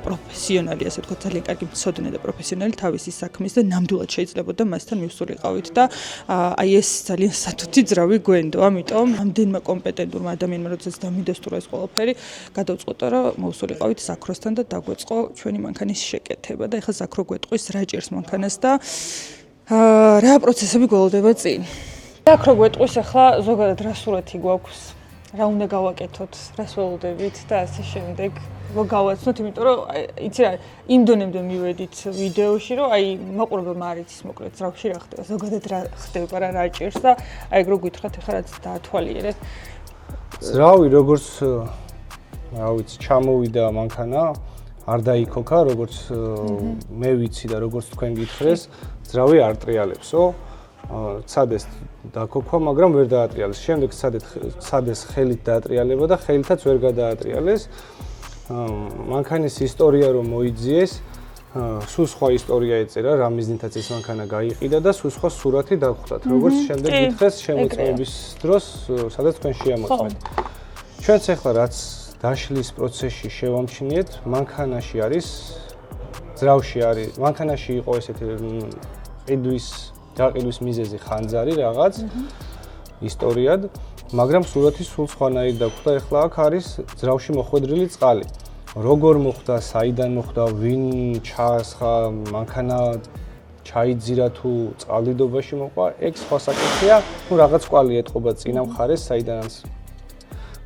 პროფესიონალი ასე ვთქვათ ძალიან კარგი მცოდნე და პროფესიონალი თავისი საქმის და ნამდვილად შეიძლებოდა მასთან მივსულიყავით და აი ეს ძალიან სათუთი ძრავი გვენდო ამიტომ ამდენმა კომპეტენტურმა ადამიანმა როდესაც დამიდასტურა ყველაფერი გადავწყვეტა რომ მოვსულიყავით ზაქროსთან და დაგვეწყო ჩვენი მანქანის შეკეთება და ეხლა ზაქრო გვეტყვის რა ჭერს მანქანას და რა პროცესები გველოდება წინ. ზაქრო გვეტყვის ახლა ზოგადად რა სურათი გვაქვს რა უნდა გავაკეთოთ, რას ველოდებით და ასე შემდეგ. გავაცნოთ, იმიტომ რომ იცი რა, იმ დონემდე მივედით ვიდეოში, რომ აი მაყურებელმა არ იცის მოკლედ ძრავში რა ხდება, ზოგადად რა ხდება, რა ჭირს და აი ეგ რო გითხრათ, ეხლა რაც დაათვალიერეთ. ძრავი როგორც რა ვიცი, ჩამოვიდა მანქანა, არ დაიქოქა, როგორც მე ვიცი და როგორც თქვენ გითხრეს, ძრავი არ ტრიალებსო. ცადეს დაქოქვა, მაგრამ ვერ დაატრიალეს. შემდეგ ცადეს ხელით დაატრიალება და ხელითაც ვერ გადაატრიალეს. მანქანის ისტორია რომ მოიძიეს, სულ სხვა ისტორია ეწერა, რა მიზნითაც ეს მანქანა გაიყიდა და სულ სხვა სურათი დავხვდათ. როგორც შემდეგ გითხეს შემოწმების დროს, სადაც თქვენ შეამოწმეთ. ჩვენც ახლა რაც დაშლის პროცესში შევამჩნიეთ, მანქანაში არის ძრავში არის, მანქანაში იყო ესეთი გაყიდვის მიზეზი ხანძარი რაღაც ისტორიად, მაგრამ სურათი სულ სხვანაირი დაგვხვდა. ახლა აქ არის ძრავში მოხვედრილი წყალი. როგორ მოხდა, საიდან მოხდა, ვინ ჩაასხა, მანქანა ჩაიძირა თუ წყალდიდობაში მოყვა, ეგ სხვა საკითხია. ნუ რაღაც კვალი ეტყობა წინა მხარეს, საიდანაც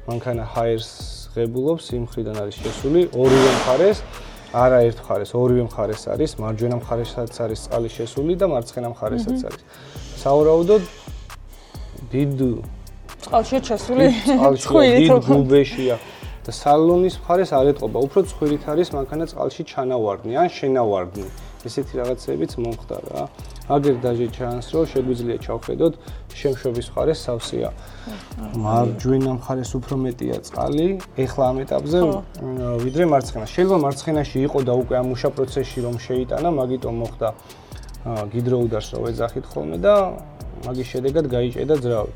მანქანა ჰაერს ღებულობს, იმ მხრიდან არის შესული, ორივე მხარეს. არა ერთ მხარეს, ორივე მხარეს არის, მარჯვენა მხარესაც არის წყალი შესული და მარცხენა მხარესაც არის. სავარაუდოდ დიდ წყალშია ჩასული, დიდ გუბეშია და სალონის მხარეს არ ეტყობა, უფრო ცხვირით არის მანქანა წყალში ჩანავარდნი ან შენავარდნი. ესეთი რაღაცებიც მომხდა რა. აგერ დაჟე ჩანს, რომ შეგვიძლია ჩავხედოთ, შემშობის მხარეს სავსეა. მარჯვენა მხარეს უფრო მეტია წყალი, ეხლა ამ ეტაპზე ვიდრე მარცხენა. შეიძლება მარცხენაში იყო და უკვე ამ მუშა პროცესში რომ შეიტანა, მაგიტომ მოხდა გიდროუდარს რო ეძახით ხოლმე და მაგის შედეგად გაიჭედა ძრავი.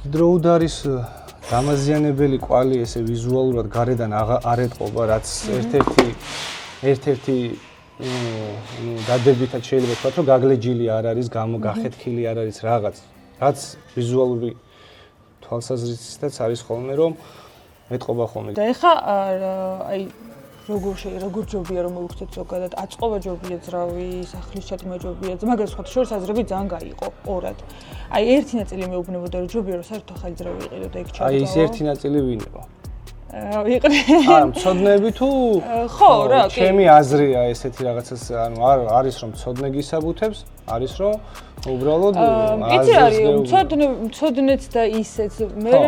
გიდროუდარის დამაზიანებელი კვალი ესე ვიზუალურად გარედან არ ეტყობა, რაც ერთ-ერთი დადებითად შეიძლება ვთქვათ, რომ გაგლეჯილი არ არის, გახეთქილი არ არის რაღაც, რაც ვიზუალური თვალსაზრისითაც არის ხოლმე, რომ ეტყობა ხოლმე. და ეხა აი როგორ ჯობია რომ მოვიხსენოთ ზოგადად, აწყობა ჯობია ძრავი, სახლის ჩატმა ჯობია, მაგრამ სხვა შორის აზრები ძალიან გაიყო ორად. აი ერთი ნაწილი მეუბნებოდა რომ ჯობია რომ საერთოდ ახალი ძრავი იყიდო და იქ ჩადგა. აი ეს ერთი ნაწილი ვინ იყო? იყრე. არა, მცოდნეები თუ ხო, რა, კი. ჩემი აზრია ესეთი რაღაცას, ანუ არის რომ მცოდნე გისაბუთებს, არის რომ უბრალოდ იცი არის მცოდნეც და ისეც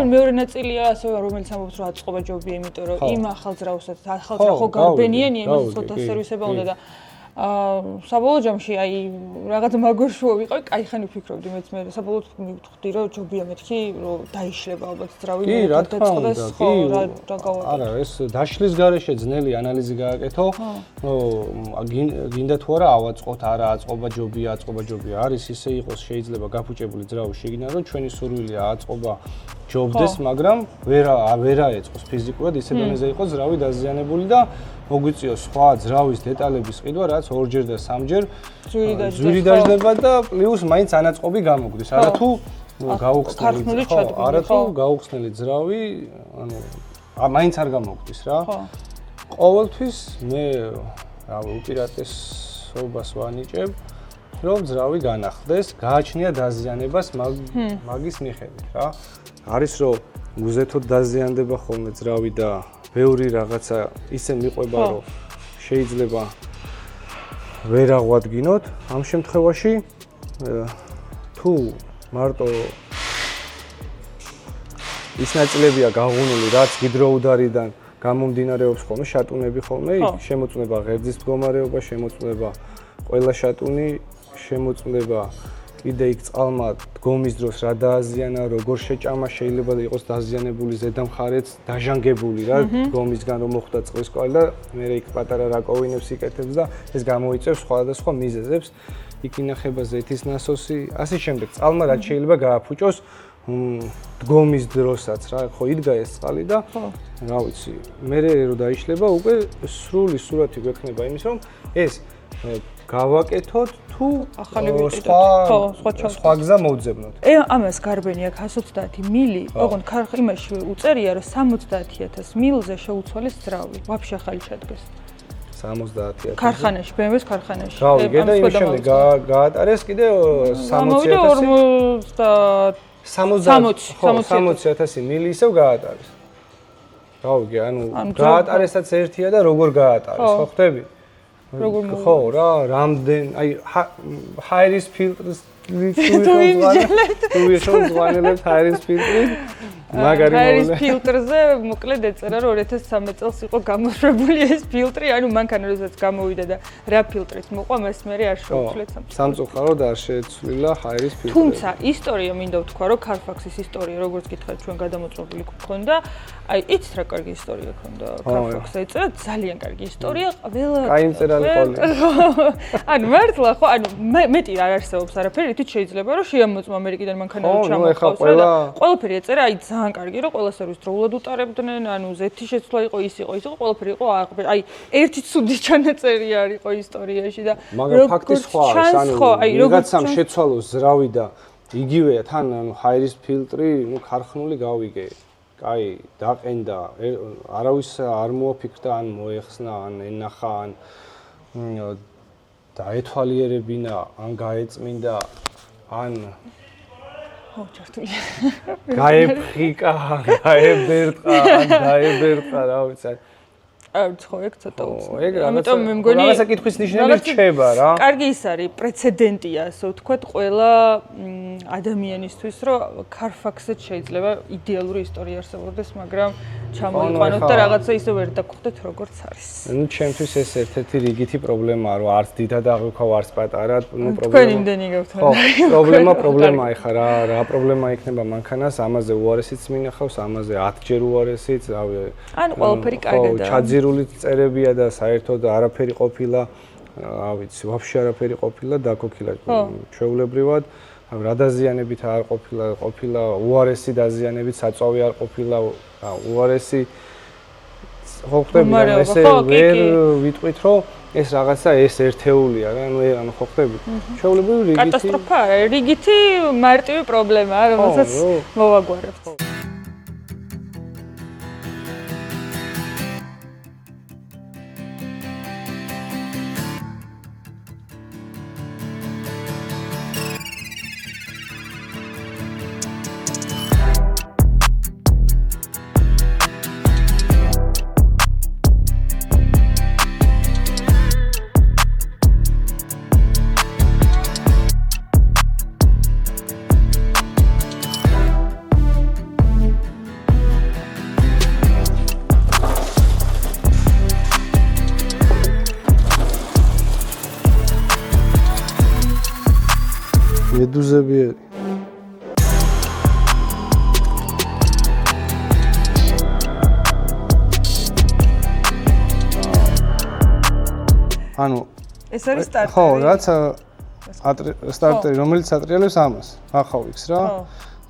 მეორე ნაწილია ასე რომელიც ამბობს რომ აწყობა ჯობია, იმიტომ რომ იმ ახალ ძრავსაც ახალ ძრავ ხო გარბენიანია, იმას ცოტა სერვისება უნდა და საბოლოო ჯამში აი რაღაც მაგორშუა ვიყავი, კაი ხანი ვფიქრობდი მეც მე საბოლოოდ მივხვდი რომ ჯობია მეთქი რომ დაიშლება ალბათ ძრავი და დაწყდეს ხო რა გავაკეთე. არა ეს დაშლის გარეშე ძნელი ანალიზი გააკეთო. გინდა თუ არა ავაწყოთ, არა აწყობა ჯობია, არის ისე იყოს შეიძლება გაფუჭებული ძრავი შეგინა რომ ჩვენი სურვილია აწყობა ჯობდეს, მაგრამ ვერა ეწყოს ფიზიკურად ისე დონეზე იყოს ძრავი დაზიანებული და მოგვიწიოს სხვა ძრავის დეტალების ყიდვა, რაც ორჯერ და სამჯერ ძვირი დაждდება და პლუს მაინც ანაწყობი გამოგვდის. არა თუ გაუხსნელი ძრავი, ანუ მაინც არ გამოგვდის რა. ყოველთვის მე უპირატესობას ვანიჭებ, რომ ძრავი განახლდეს, გააჩნია დაზიანებას მაგის მიხედვით რა. არის რომ უზეთოდ დაზიანდება ხოლმე ძრავი და ბევრი რაღაცა ისე მიყვება, რომ შეიძლება ვერ აღვადგინოთ. ამ შემთხვევაში თუ მარტო ის ნაწილებია გაღუნული, რაც გიდროუდარიდან გამომდინარეობს ხოლმე, შატუნები ხოლმე, შემოწმება ღერძის მდგომარეობა, შემოწმება ყველა შატუნი, შემოწმება კიდე იქ წყალმა დგომის დროს რა დააზიანა, როგორ შეჭამა, შეიძლება იყოს დაზიანებული ზედამხარეც, დაჟანგებული რა დგომისგან რომ მოხდა წყლის კვალი და მე იქ პატარა რაკოვინებს იკეთებს და ეს გამოიწევს სხვადასხვა მიზეზებს. იქ ინახება ზეთის ნასოსი, ასე შემდეგ. წყალმა რაც შეიძლება გააფუჭოს დგომის დროსაც რა, ხო იდგა ეს წყალი და რა ვიცი, მე რო დაიშლება უკვე სრული სურათი გვექნება იმის რომ ეს გავაკეთოთ თუ სხვა გზა მოვძებნოთ. ამას გარბენი აქ 130 მილი, ოღონდ იმაში უწერია რომ 70,000 მილზე შეუცვალეს ძრავი, ვაფშე ახალი ჩადგეს. 70,000 ქარხანაში, BMW-ს ქარხანაში. რავი, და იმ შემდეგ გაატარეს კიდე 60,000. 60,000 მილი ისევ გაატარეს. გავიგე, ანუ გაატარესაც ერთია და როგორ გაატარეს, ხო ხტები? ხო რა, რამდენ, აი ჰაერის ფილტრის თუ ზღვანელებს ჰაერის ფილტრი მაგარი მოვლენა. ჰაერის ფილტრზე მოკლედ ეწერა რომ 2013 წელს იყო გამოშვებული ეს ფილტრი, ანუ მანქანა როდესაც გამოვიდა და რა ფილტრით მოყვა, მას მე არ შეუცვლეთ სამწუხაროდ არ შეეცვლილა ჰაერის ფილტრი. თუმცა ისტორია მინდა ვთქვა, რომ Carfax-ის ისტორია როგორც გითხარით ჩვენ გადამოწმებული გქონდა, აი იცით რა კარგი ისტორია ქონდა Carfax-ზე ეწერა, ძალიან კარგი ისტორია, ყველა აი მწერალი ყოლი. ანუ მართლა ხო, ანუ მეტი არ არსებობს არაფერი, ითით შეიძლება რომ შეამოწმო ამერიკიდან მანქანა რომ ჩამოყავს და ყველაფერი ეწერა, აი ძალიან კარგი რომ ყველა სერვისს დროულად უტარებდნენ, ანუ ზეთი შეცვლა იყო, ის იყო, ყველაფერი იყო, აი ერთი ცუდი ჩანაწერი არ იყო ისტორიაში და მაგრამ ფაქტი სხვაა, ანუ ვიღაცამ შეცვალოს ზრავი და იგივეა თან, ანუ ჰაერის ფილტრი, ნუ ქარხნული გავიგე. აი, დაყენდა, არავის არ მოაფიქრდა, ან მოეხსნა, ან ენახა, ან დაეთვალიერებინა, ან გაეწმინდა, ან ჩართული. გაეფხიკა, გაებერტყა, ან დაებერტყა, რა ვიცი. ხო, ეგ ცოტა უცნაური. ამიტომ მე მგონი რაღაცა კითხვის ნიშნები რჩება რა. კარგი ის არის, პრეცედენტია, ასე ვთქვათ, ყველა ადამიანისთვის, რომ Carfax-ზე შეიძლება იდეალური ისტორია არსებობდეს, მაგრამ ჩამოიყვანოთ და რაღაცა ისე ვერ დაგხვდეთ, როგორც არის. ნუ ჩემთვის ეს ერთ-ერთი რიგითი პრობლემაა, რომ არც დიდად აღვიქვა, არც პატარა, ნუ პრობლემა. თქვენ იმდენი გავთ. ხო, პრობლემაა ხა რა პრობლემა იქნება მანქანას, ამაზე უარესიც მინახავს, ამაზე 10 ჯერ უარესიც, რავი. ანუ ყველაფერი კარგადაა. ჩაძირული წერებია და საერთოდ არაფერი ყოფილა, რა ვიცი, ვაფშე არაფერი ყოფილა, დაკოქილა ჩვეულებრივად. რა დაზიანებით არ ყოფილა უარესი დაზიანებით, საწვავი არ ყოფილა, უარესი ხო ხტები და ესე ვერ ვიტყვით რომ ეს რაღაცა ეს ერთეულია რა, ანუ ხო ხტები. ჩვეულებრივი რიგითი კატასტროფა, რიგითი მარტივი პრობლემაა, რომელსაც მოვაგვარებთ. მედუზები არის. ანუ ეს არის სტარტერი. ხო, რაც სტარტერი, რომელიც ატრიალებს ამას. ახავიქს რა.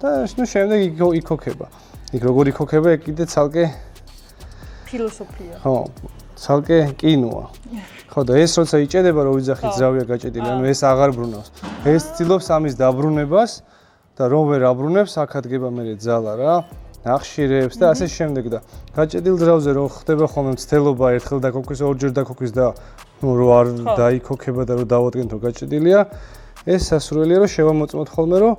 და ნუ შემდეგ იქოქება. იქ როგორ იქოქება, ეგ კიდე ცალკე ფილოსოფია. ხო, ცალკე კინოა. ხო და ეს როცა იჭედება რომ ვიძახით ზრავია გაჭედილი, ანუ ეს აღარ ბრუნავს. ეს ცდილობს ამის დაბრუნებას და რომ ვერ აბრუნებს, აქ ადგება მე ძალა რა, ნახშირებს და ასე შემდეგ და გაჭედილ ზრავზე რომ ხდება ხოლმე მცდელობა ერთხელ დაკოქვის, ორჯერ დაკოქვის და ნუ რო არ დაიქოქება და რო დავადგენთ რომ გაჭედილია, ეს სასურველია რომ შევამოწმოთ ხოლმე რომ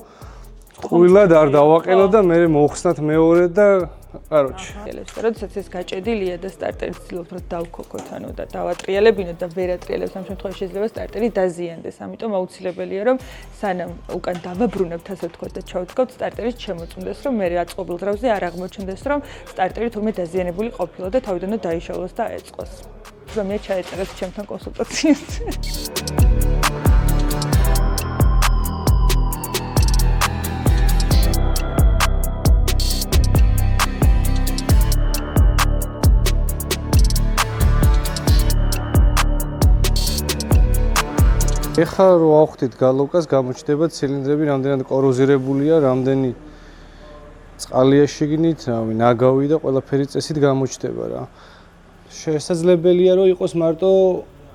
ყვილად არ დავაყენო და მე მოხსნათ მეორე და კაროჩი. როდესაც ეს გაჭედილია და სტარტერი ცდილობს რომ დავქოქოთ, ანუ და დავატრიალებინოთ და ვერ ატრიალებს, ამ შემთხვევაში შეიძლება სტარტერი დაზიანდეს. ამიტომ აუცილებელია რომ სანამ უკან დავაბრუნებთ, ასე ვთქვათ და ჩავთქვათ, სტარტერის შემოწმდეს, რომ მე აწყობილ ზრავზე არ აღმოჩნდეს, რომ სტარტერი თურმე დაზიანებული ყოფილა და თავიდანვე დაიშალოს და ეწყოს. რომ მე ჩაეწერეს ჩემთან კონსულტაციას. ეხლა რო ავხდით გალოკას, გამოჩნდება ცილინდრები რამდენად კოროზირებულია, რამდენი წყალია შიგნით, რავი, ნაგავი და ყველაფერი წესით გამოჩნდება რა. შესაძლებელია რომ იყოს მარტო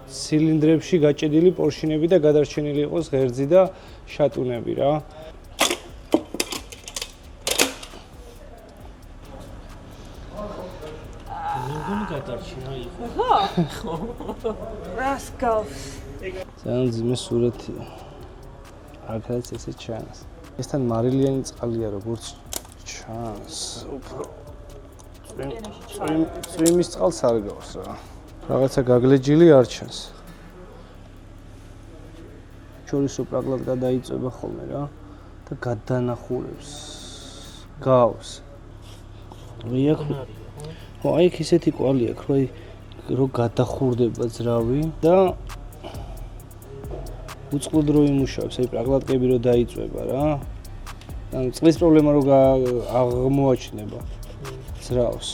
ცილინდრებში გაჭედილი პორშინები და გადარჩენილი იყოს ღერძი და შატუნები რა. როგორ გადარჩენა იყო? ხო. რას გავს? ძალიან ძიმე სურათია. აქაც ესე ჩანს. ესთან მარილიანი წყალია როგორც ჩანს, უფრო წვიმის წყალს არ გავს რა. რაღაცა გაგლეჯილი არ ჩანს. შორისო პრაგლად გადაიწება ხოლმე რა და გადანახურებს. გავს. ხო, აი იქ ისეთი კვალი აქვს, რომ გადახურდება ძრავი და უწყლოდ რო იმუშავებს, აი პრაგლატკები რო დაიწება რა. ანუ წყლის პრობლემა რო აღმოაჩნდება ძრავს.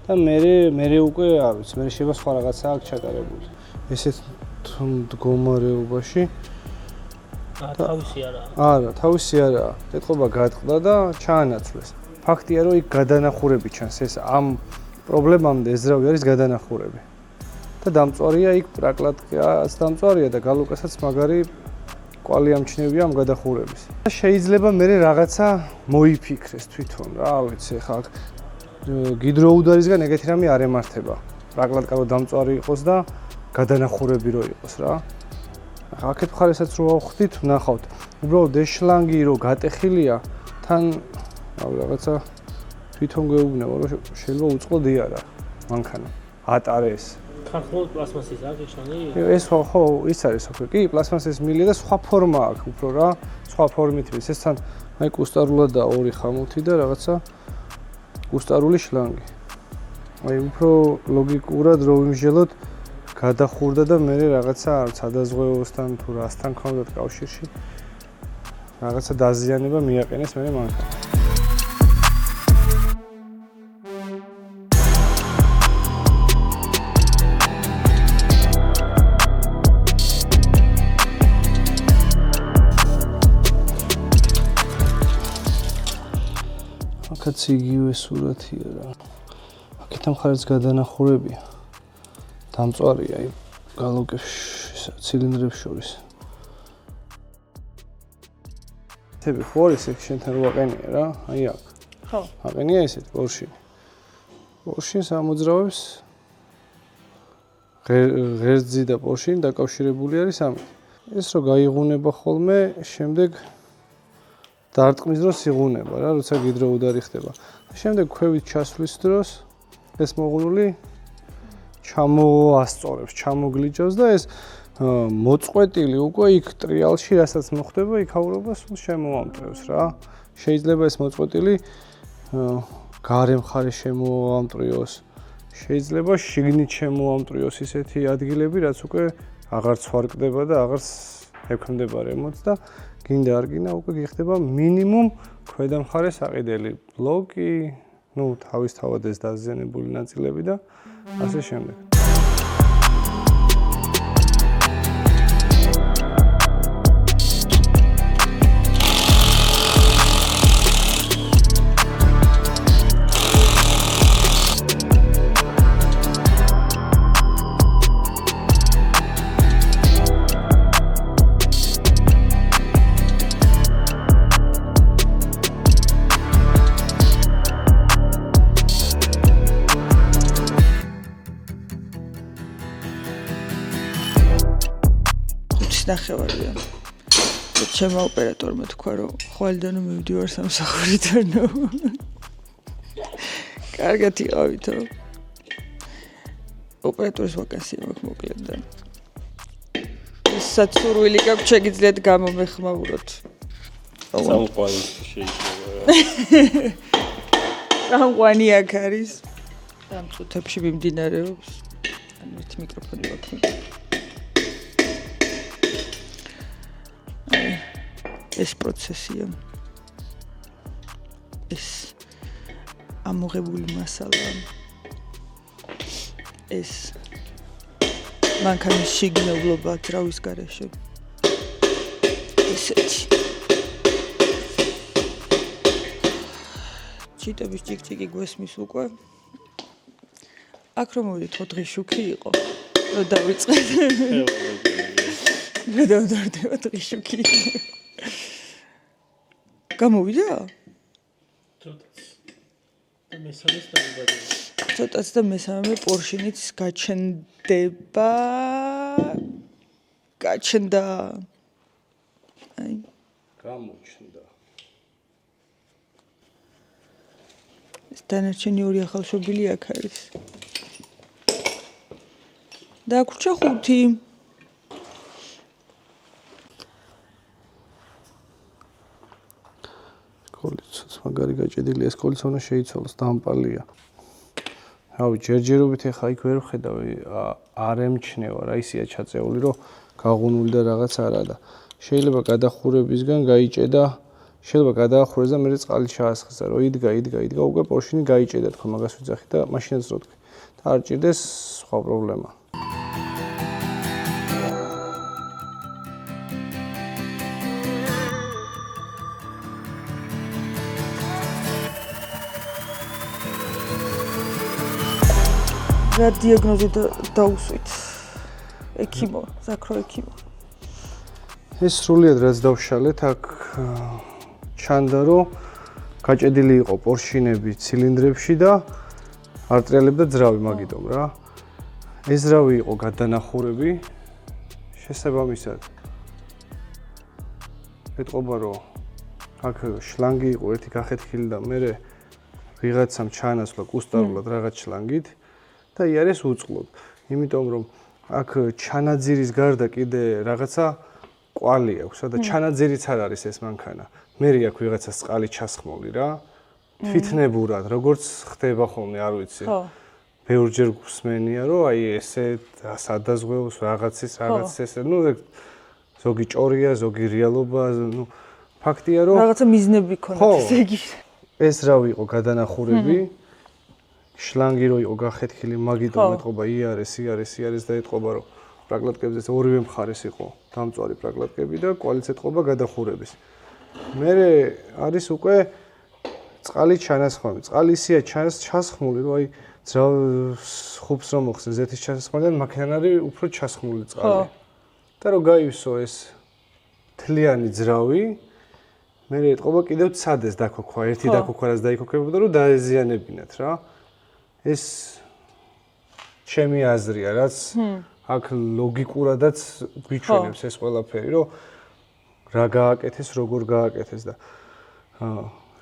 და მე უკვე არ ვიცი, მე შეიძლება სხვა რაღაცა აქვს ჩატარებული. ესეთ მდგომარეობაში თავისი არაა. არა, თავისი არაა. ეთყობა გატყდა და ჩაანაცვლეს. ფაქტია, რომ იქ გადანახურები ჩანს, ეს ამ პრობლემამდე ეძრავი არის გადანახურები. და დამწვარია იქ პრაგლატკაც დამწვარია და გალუკასაც მაგარი კვალი ამჩნევია ამ გადახურების. და შეიძლება მე რაღაცა მოიფიქრეს თვითონ, რა ვიცი, ხა გიდროუდარისგან ეგეთი რამე არ ემართება. პრაგლატკა რო დამწვარი იყოს და გადანახურები რო იყოს რა. ახლა აქეთ მხარესაც რო ავხდით, ვნახავთ. უბრალოდ ეს შლანგი რო გატეხილია, თან რაღაცა თვითონ გეუბნება, რომ შეიძლება უწყლოდი არა მანქანა. ატარეს. ხახოლ პლასმასის აქვს შლანგი? ეს ხო, ის არის ხო, კი, პლასმასის მილია და სხვა ფორმა აქვს უფრო რა, სხვა ფორმით ის. ეს თან აი კუსტარულადაა ორი ხამუთი და რაღაცა კუსტარული შლანგი. აი უფრო ლოგიკურად რო ვიმსჯელოთ, გადახურდა და მე რაღაცა სადაზღვევოსთან თუ რასთან ქონდათ კავშირში რაღაცა დაზიანება მიაყენეს მე მანქანა. აქაც იგივე სურათია რა. აქეთ მხარეც გადანახურებია. დამწვარია აი გალოკებს ცილინდრებს შორის. თები ხო არის ეს შენთან რო აყენია რა, აი აქ. ხო. აყენია ესეთ პორშინი. პორშინს ამოძრავებს ღერძი და პორშინი დაკავშირებული არის ამით. ეს რო გაიღუნება ხოლმე, შემდეგ დარტყმის დროს იღუნება რა, როცა გიდროუდარი ხდება. შემდეგ ქვევით ჩასვლის დროს ეს მოღუნული ჩამოასწორებს, ჩამოგლიჯავს და ეს მოწყვეტილი უკვე იქ ტრიალში რასაც მოხდება, იქაურობა სულ შემოამტრევს რა. შეიძლება ეს მოწყვეტილი გარე მხარე შემოამტრიოს. შეიძლება შიგნით შემოამტრიოს ისეთი ადგილები, რაც უკვე აღარ ცვარკდება და აღარ ექვემდებარა ემოც და გინდა არ გინდა უკვე გიხდება მინიმუმ ქვედა მხარეს აყიდელი ბლოკი, ну, თავისთავად ეს დაზიანებული ნაწილები და ასე შემდეგ. ნახევარია. ჩემო ოპერატორმა თქვა, რომ ხვალიდან მივდივარ სამსახურიდან. კარგად იყავითო. ოპერატორის ვაკანსია მაქვს მოკლედ და საცურვილი გაქვს, შეგიძლიათ გამომეხმაუროთ. სამყვანი შეიძლება. სამყვანი აქ არის. ამ წუთებში მიმდინარეობს. ანუ ერთი მიკროფონი ვაქვს. ეს პროცესია. ეს ამოღებული მასალა. ეს მანქანის შიგნეულობა ძრავის გარეშე. ესეთი. ჩიტების ჭიკჭიკი გვესმის უკვე. აქ რომ მოვიდეთ, ხო დღის შუქი იყო. რომ დავიწყეთ. გადავდარდება დღის შუქი. გამოვიდა? ცოტაც და მესამე პორშინიც გაჩნდება. გაჩნდა. აი, გამოჩნდა. დანარჩენი ორი ახალშობილი აქ არის. დაგვრჩა 5. სკოლიც მაგარი გაჭედილია, სკოლიც უნდა შეიცვალოს, დამპალია. რავი, ჯერჯერობით ეხა იქ ვერ ვხედავი, არ ემჩნევა რა, ისია ჩაწეული, რომ გაღუნული და რაღაც არა და შეიძლება გადახურებისგან გაიჭედა, შეიძლება გადაახურეს და მე წყალი ჩაასხეს და რო იდგა, უკვე პორშინი გაიჭედა თქო, მაგას ვიძახი და მაშინაც რო თქვი. და არ ჭირდეს სხვა პრობლემა. რა დიაგნოზი დაუსვით? ექიმო, ზაქრო ექიმო. ეს სრულიად რაც დავშალეთ, აქ ჩანდა რომ გაჭედილი იყო პორშინები ცილინდრებში და არტრიალები და ძრავი მაგიდომ რა. ეს ძრავი იყო გადანახურები. შესაბამისად ეთყობა რომ აქ შლანგი იყო ერთი გახეთქილი და მე ვიღაცამ ჩაანაცვლა კუსტარულად რაღაც შლანგით და იარეს უწყლოდ. იმიტომ რომ აქ ჩანაძირის გარდა კიდე რაღაცა კვალი აქვს და ჩანაძირიც არ არის ეს მანქანა. მე აქ ვიღაცას წყალი ჩასხმული რა. თვითნებურად როგორც ხდება ხოლმე, არ ვიცი. ბევრჯერ გვსმენია რომ აი ესე სადაზღვევს რაღაცის ესე, ნუ ზოგი ჭორია, ზოგი რეალობა, ნუ ფაქტია რომ რაღაცა მიზნები ქონდა ესე იგი. ეს რა იყო გადანახურები. შლანგი რო იყო გახეთქილი, მაგიტომ ეთყობა იარეს და ეთყობა რომ პრაგლატკებზე ორივე მხარეს იყო დამწვარი პრაგლატკები და კვალიც ეთყობა გადახურების. მე არის უკვე წყალი ჩანასხმული. წყალი ისია ჩასხმული, რომ აი ძრავს ხუბს რომ მოხსენ ზეთის ჩასხმიდან მაქედან არის უფრო ჩასხმული წყალი. და რომ გაივსო ეს თლიანი ძრავი, მე ეთყობა კიდევ ცადეს დაქოქვა, ერთი დაქოქვა რაც დაიქოქებოდა რომ დაეზიანებინათ რა. ეს ჩემი აზრია, რაც აქ ლოგიკურადაც გვიჩვენებს ეს ყველაფერი, რომ რა გააკეთეს, როგორ გააკეთეს და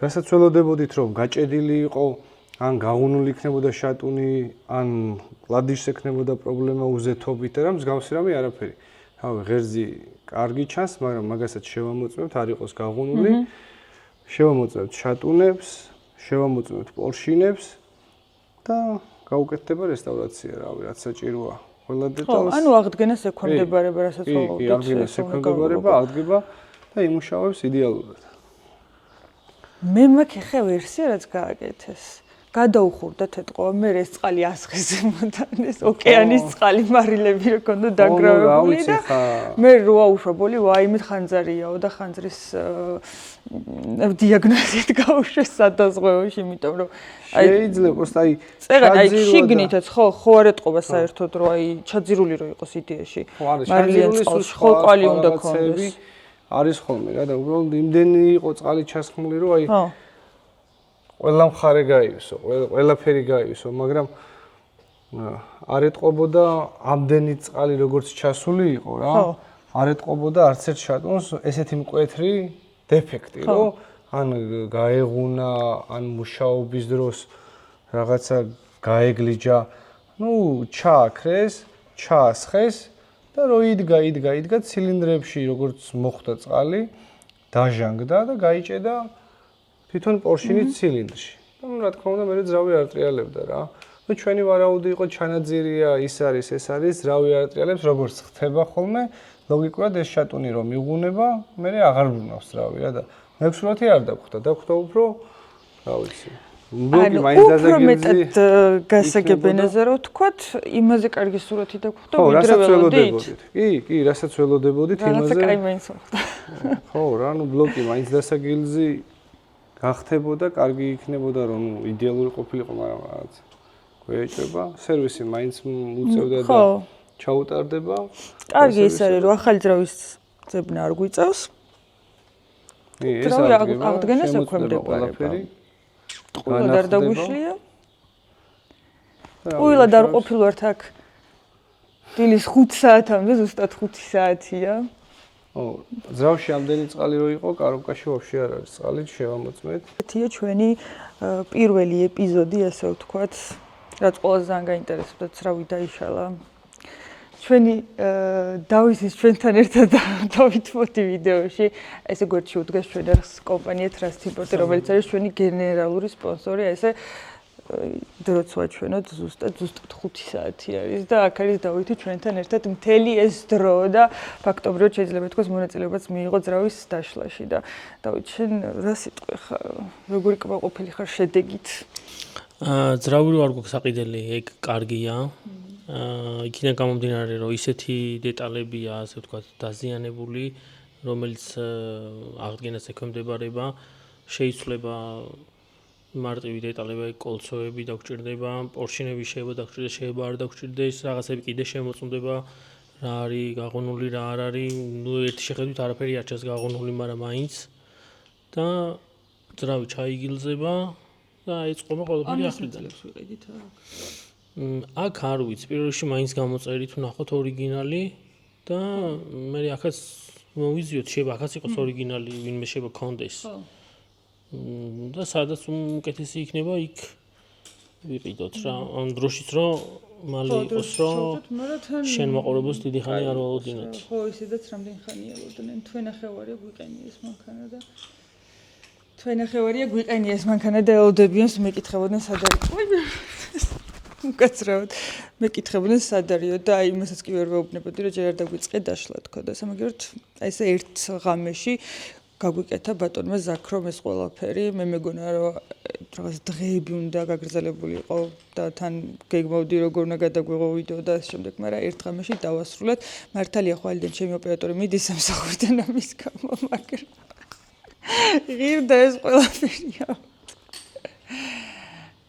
რასაც ველოდებოდით, რომ გაჭედილი იყო, ან გაღუნული იქნებოდა შატუნი, ან კლადიშს ექნებოდა პრობლემა უზეთობით და რა მსგავსი რამე არაფერი. რავი, ღერძი კარგი ჩანს, მაგრამ მაგასაც შევამოწმებთ, არ იყოს გაღუნული. შევამოწმებთ შატუნებს, შევამოწმებთ პორშინებს და გაუკეთდება რესტავრაცია, რავი, რაც საჭიროა. ყველა დეტალს. ანუ აღდგენას ექვემდებარება, რასაც ვაღოთ. კი, აღდგენას ექვემდებარება, აღდგება და იმუშავებს იდეალურად. მე მაქვს ხე ვერსია, რაც გააკეთეს. გადაუხურდა ეთყობა, მე ეს წყალი ასხეს ზემოდან, ეს ოკეანის წყალი მარილები რო ქონდა დაგროვებული და მე რო აუშვებული, ვაიმე ხანძარიაო და ხანძრის დიაგნოზით გაუშვეს სადაზღვევოში, იმიტომ რომ აი შეიძლება აი წერან აი შიგნითაც ხო არ ეთყობა საერთოდ რომ აი ჩაძირული რო იყოს იდეაში. მარილიან წყალში ხო კვალი უნდა ქონდეს. არის ხოლმე რა და უბრალოდ იმდენი იყო წყალი ჩასხმული რომ აი ყველა მხარე გაივსო, ყველაფერი გაივსო, მაგრამ არ ეთყობოდა ამდენი წყალი როგორც ჩასული იყო რა. არ ეთყობოდა არც ერთ შატუნს ესეთი მკვეთრი დეფექტი, რომ ან გაეღუნა, ან მუშაობის დროს რაღაცა გაეგლიჯა, ნუ ჩააქრეს, ჩაასხეს და რო იდგა ცილინდრებში როგორც მოხვდა წყალი, დაჟანგდა და გაიჭედა თვითონ პორშინის ცილინდრში. და რა თქმა უნდა მე ძრავი არტრიალებდა რა. ნუ ჩვენი ვარაუდი იყო ჩანაძირია, ის არის, ძრავი არტრიალებს როგორც ხდება ხოლმე, ლოგიკურად ეს შატუნი რომ იღუნება, მე აღარ ბრუნავს ძრავი რა და მექსურათი არ დაგხვდა, დაგხვდა უფრო, რა ვიცი. ბლოკი მაინც დაზაგილზი. გასაგებენაზე რო ვთქვათ, იმაზე კარგი სურათი დაგხვდა, ვიდრე ველოდებით. კი, რასაც ველოდებოდით იმაზე. რაღაცა კაი მაინც მოხდა. ხო, რა, ნუ ბლოკი მაინც დასაგილზი გახდებოდა, კარგი იქნებოდა, რომ იდეალური ყოფილიყო, მაგრამ რაღაც გვეჭება. სერვისი მაინც უწევდა და ჩაუტარდება. კარგი ის არის, რომ ახალი ძრავის ძებნა არ გვიწევს. ეს აღდგენას ექვემდებარება. ყველა არ დაგვიშლია. ყველა არ ყოფილვართ აქ დილის 5 საათამდე, ზუსტად 5 საათია. ძრავში ამდენი წყალი რო იყო, კარობკაში ვაფშე არ არის წყალი, შევამოწმეთ. ეთია ჩვენი პირველი ეპიზოდი, ასე ვთქვათ, რაც ყველაზე ძალიან გაინტერესებდა, ძრავი დაიშალა. ჩვენი დავითის ჩვენთან ერთად დავით ფოტი ვიდეოში, ესე გვერდში უდგას ჩვენ ახს კომპანია Trust Import, რომელიც არის ჩვენი გენერალური სპონსორი, ესე დროც ვაჩვენოთ ზუსტად 5 საათი არის და აქ არის დავითი ჩვენთან ერთად მთელი ეს დრო და ფაქტობრივად შეიძლება ითქვას მონაწილეობაც მიიღო ძრავის დაშლაში და დავით შენ რა სიტყვი ხარ როგორი კმაყოფილი ხარ შედეგით ძრავი რო არ გვაქვს საყიდელი ეგ კარგია იქიდან გამომდინარე რომ ისეთი დეტალებია ასე ვთქვათ დაზიანებული რომელიც აღდგენას ექვემდებარება შეიცვლება მარტივი დეტალები, კოლცოები დაგჭირდება, პორშინები შეიძლება დაგჭირდეს, შეიძლება არ დაგჭირდეს, რაღაცები კიდე შემოწმდება, რა არის გაღონული, რა არ არის, ნუ ერთი შეხედვით არაფერი არ ჩანს გაღონული, მაგრამ მაინც და ძრავი ჩაიგილზება და ეწყობა ყველაფერი ახლიდან. აქ არ ვიცი, პირველ რიგში მაინც გამოწერით ვნახოთ ორიგინალი და მე ახაც მოვიზიოთ, შეიძლება ახაც იყოს ორიგინალი, ვინმე შეიძლება კონდეს. და სადაც უკეთესი იქნება იქ ვიყიდოთ რა ამ დროშიც რომ მალე იყოს რომ შენ მაყურებელს დიდი ხანი არ ვალოდინოთ ხო ისედაც რამდენი ხანი ელოდნენ თვენახევარია გვიყენია ეს მანქანა და თვენახევარია გვიყენია ეს მანქანა და ელოდებიანს მეკითხებოდნენ სად არის უკაცრავად მეკითხებოდნენ სად არისო და აი იმასაც კი ვერ ვეუბნებოდი რომ ჯერ არ დაგვიწყე დაშლა თქო და სამაგერად აი ესე ერთ ღამეში გაგვიკეთა ბატონმა ზაქრომ ეს ყველაფერი მე მეგონა რომ რაღაც დღეები უნდა გაგრძელებული იყო და თან გეგმავდი როგორ უნდა გადაგვიღო ვიდეო და ამ შემდეგ მაგრამ ერთ ღამეში დავასრულეთ მართალია ხვალიდან ჩემი ოპერატორი მიდის სამსახურიდან ამის გამო მაგრამ ღირდა ეს ყველაფერია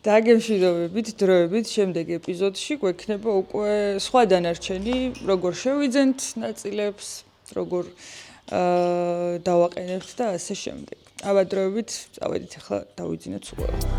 დაგემშვიდობებით დროებით შემდეგ ეპიზოდში გვექნება უკვე სხვა დანარჩენი როგორ შევიძენთ ნაწილებს როგორ დავაყენებთ და ასე შემდეგ. აბა დროებით წავედით ახლა დავიძინოთ სულ.